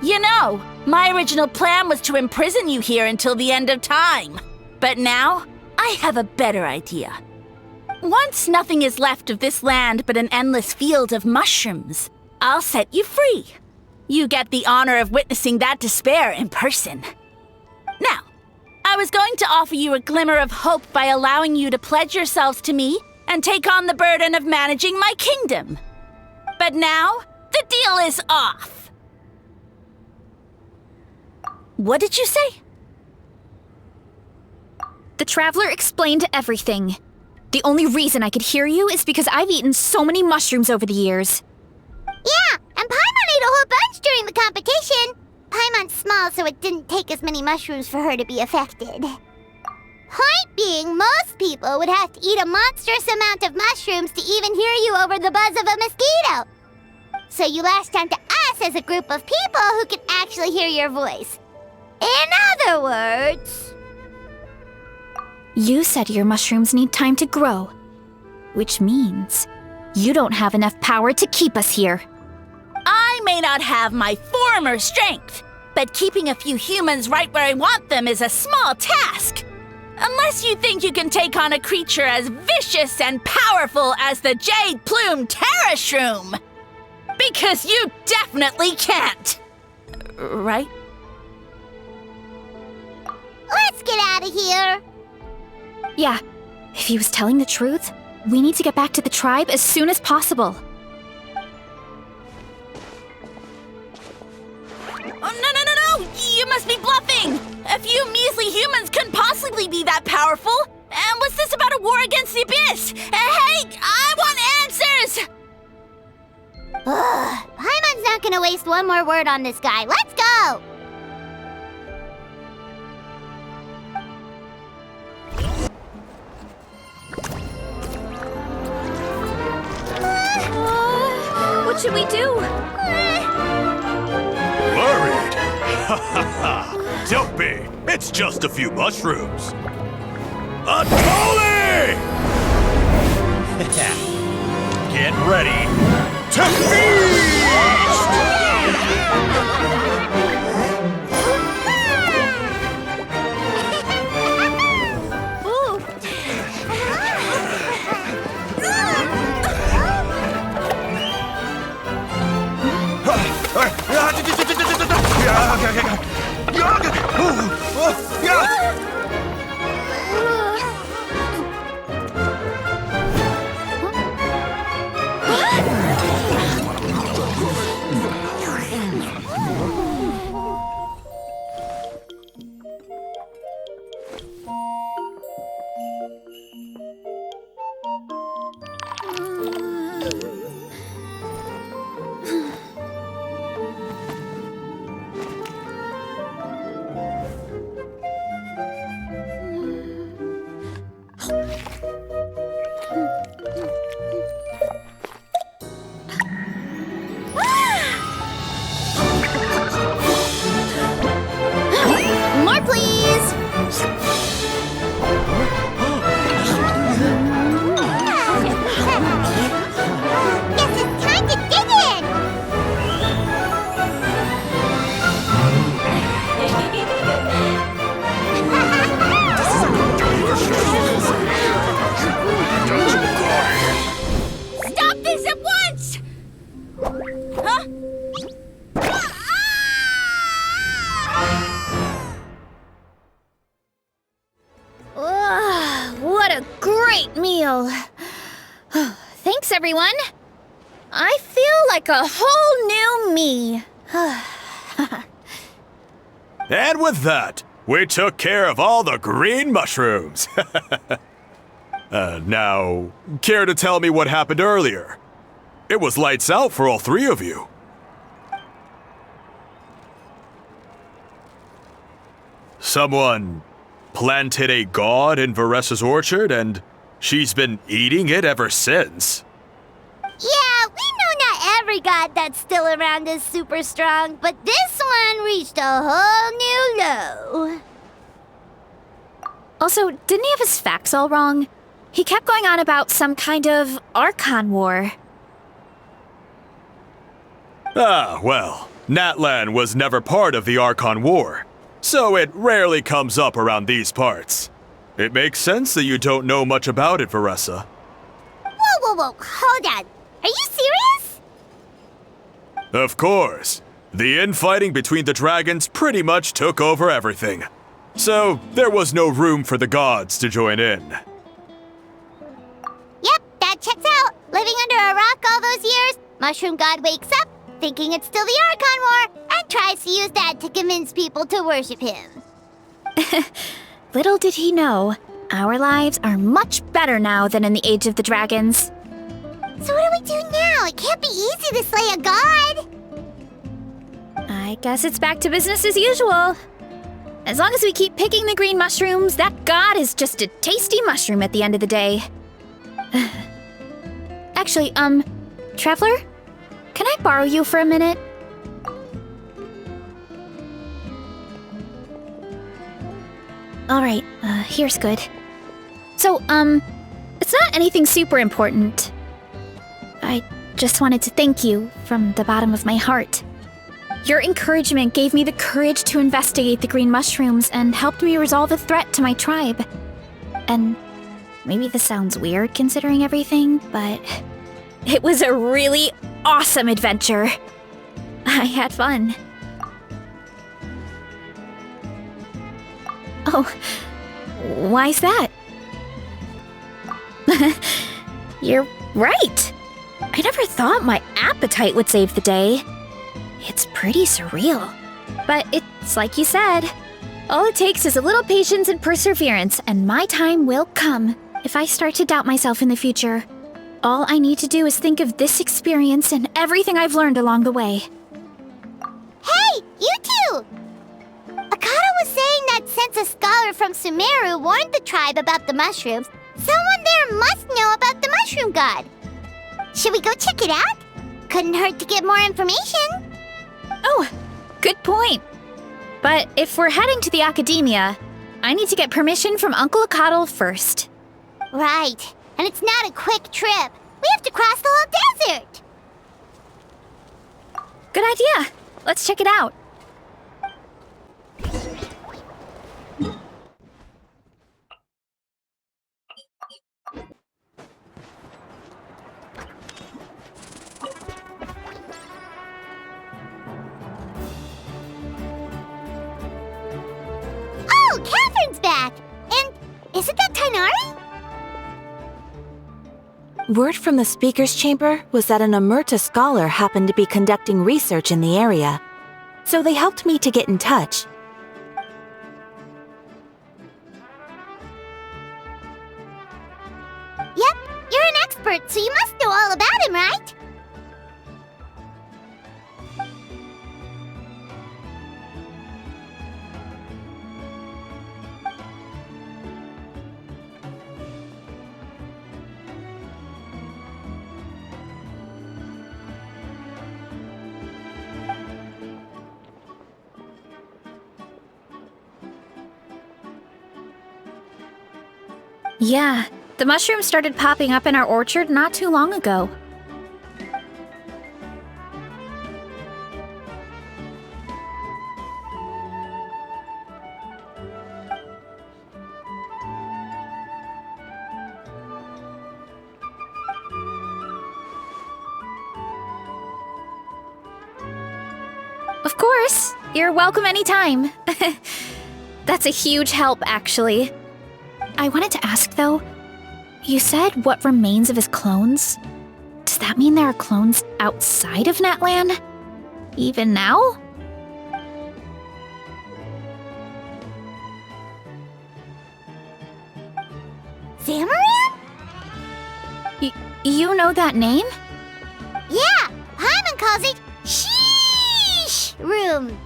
You know, my original plan was to imprison you here until the end of time. But now, I have a better idea. Once nothing is left of this land but an endless field of mushrooms, I'll set you free. You get the honor of witnessing that despair in person. Now, I was going to offer you a glimmer of hope by allowing you to pledge yourselves to me and take on the burden of managing my kingdom. But now, the deal is off. What did you say? The Traveler explained everything. The only reason I could hear you is because I've eaten so many mushrooms over the years. Yeah, and Paimon ate a whole bunch during the competition. Paimon's small, so it didn't take as many mushrooms for her to be affected. Point being, most people would have to eat a monstrous amount of mushrooms to even hear you over the buzz of a mosquito. So you latched onto us as a group of people who can actually hear your voice. In other words... You said your mushrooms need time to grow, which means you don't have enough power to keep us here. I may not have my former strength, but keeping a few humans right where I want them is a small task. Unless you think you can take on a creature as vicious and powerful as the Jade-Plume Terrashroom. Because you definitely can't. Right? Let's get out of here. Yeah, if he was telling the truth, we need to get back to the tribe as soon as possible. Oh, no! You must be bluffing! A few measly humans couldn't possibly be that powerful! And what's this about a war against the Abyss? Hey, I want answers! Paimon's not gonna waste one more word on this guy. Let's go! should we do? Worried? Ha ha ha! Don't be! It's just a few mushrooms! Unholy! Get ready to feast! More, please! Guess it's time to dig in! Stop this at once! Huh? What a great meal! Thanks, everyone. I feel like a whole new me. And with that, we took care of all the green mushrooms. Now, care to tell me what happened earlier? It was lights out for all three of you. Someone planted a god in Varessa's orchard, and she's been eating it ever since. Yeah, we know not every god that's still around is super strong, but this one reached a whole new low. Also, didn't he have his facts all wrong? He kept going on about some kind of Archon war. Ah, well, Natlan was never part of the Archon War, so it rarely comes up around these parts. It makes sense that you don't know much about it, Varessa. Whoa, hold on. Are you serious? Of course. The infighting between the dragons pretty much took over everything. So, there was no room for the gods to join in. Yep, that checks out. Living under a rock all those years, Mushroom God wakes up, thinking it's still the Archon War, and tries to use that to convince people to worship him. Little did he know, our lives are much better now than in the Age of the Dragons. So what do we do now? It can't be easy to slay a god. I guess it's back to business as usual. As long as we keep picking the green mushrooms, that god is just a tasty mushroom at the end of the day. Actually, Traveler? Can I borrow you for a minute? Alright, here's good. So, it's not anything super important. I just wanted to thank you from the bottom of my heart. Your encouragement gave me the courage to investigate the green mushrooms and helped me resolve a threat to my tribe. And maybe this sounds weird considering everything, but it was a really awesome adventure. I had fun. Oh, why's that? You're right. I never thought my appetite would save the day. It's pretty surreal. But it's like you said. All it takes is a little patience and perseverance, and my time will come. If I start to doubt myself in the future, all I need to do is think of this experience and everything I've learned along the way. Hey, you two! Akata was saying that since a scholar from Sumeru warned the tribe about the mushrooms, someone there must know about the mushroom god. Should we go check it out? couldn't hurt to get more information. Oh, good point. But if we're heading to the academia, I need to get permission from Uncle Acatl first. Right. And it's not a quick trip. We have to cross the whole desert. Good idea. Let's check it out. Oh, Catherine's back! And isn't that Tainari? Word from the speaker's chamber was that an Emerta scholar happened to be conducting research in the area, so they helped me to get in touch. Yep, you're an expert, so you must know all about him, right? Yeah, the mushrooms started popping up in our orchard not too long ago. Of course, you're welcome anytime. That's a huge help, actually. I wanted to ask, though, you said what remains of his clones? Does that mean there are clones outside of Natlan? Even now? Zamaran? You know that name? Yeah, Paimon calls it Sheesh Room.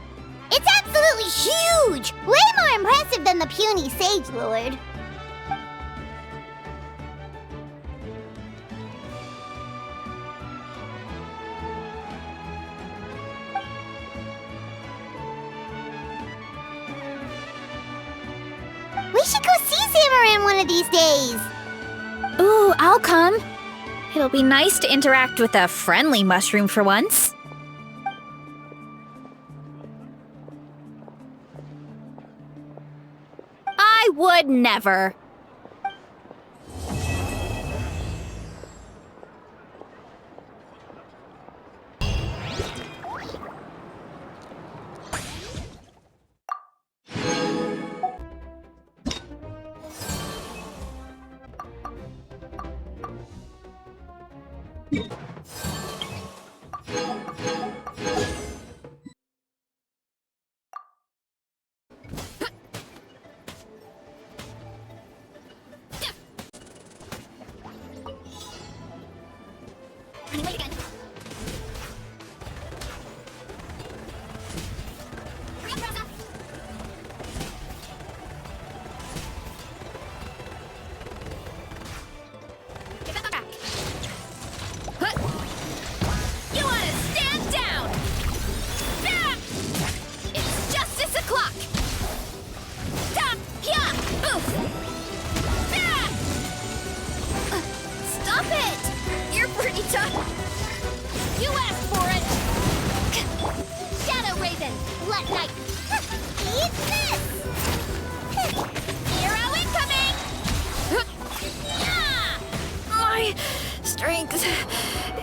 It's absolutely huge! Way more impressive than the puny Sage Lord. We should go see Zamaran one of these days. Ooh, I'll come. It'll be nice to interact with a friendly mushroom for once. I would never.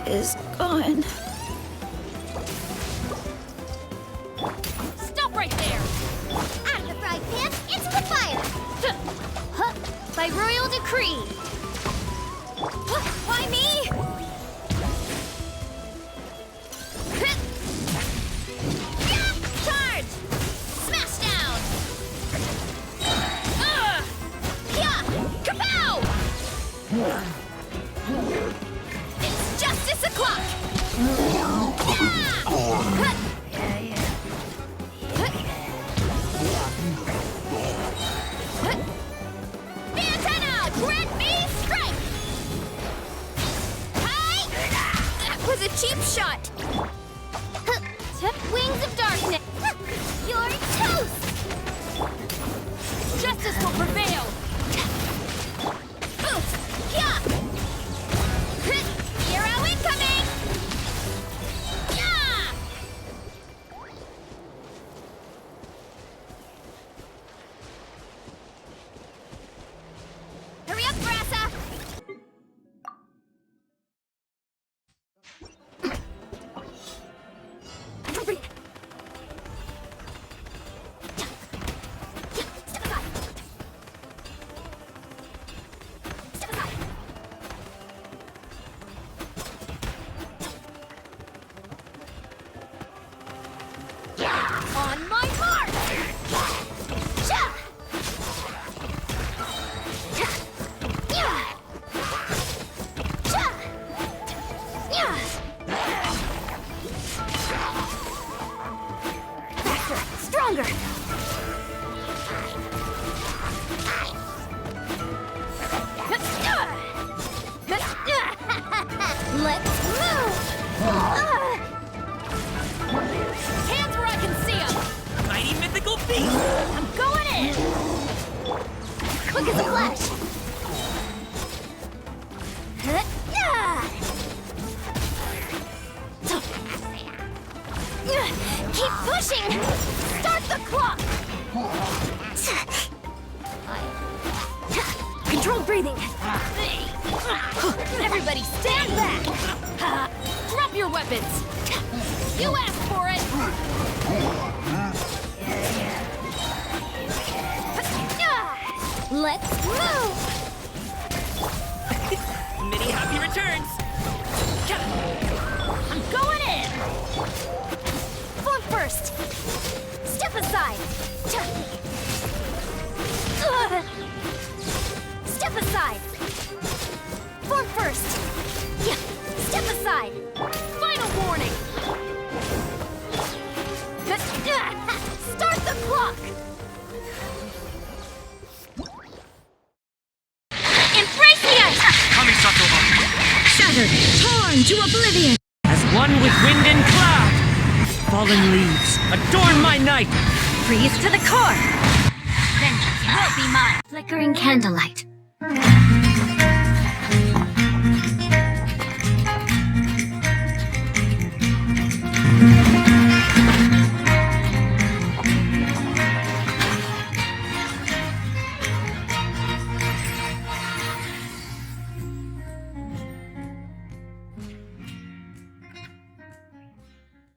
Is gone. Stop right there! Out of the frying pan, into the fire! By royal decree! Why me? Charge! Smash down! Kapow! It's justice o'clock! Was it cheap shot! Wings of darkness! You're toast! Justice will prevail! Hero incoming! Hurry up, Brassa! On my mark! Faster! Stronger! Let's move! Hands where I can see them! Mighty mythical beast! I'm going in! Quick as a flash! Keep pushing! Start the clock! Controlled breathing! Everybody stand back! Drop your weapons! You asked for it! Let's move! Many happy returns! I'm going in! Form first! Step aside! Step aside! Form first! Step aside! Final warning! Start the clock! Embrace the ice! Shattered, torn to oblivion. As one with wind and cloud. Fallen leaves, adorn my night. Freeze to the core! Vengeance will be mine. Flickering candlelight.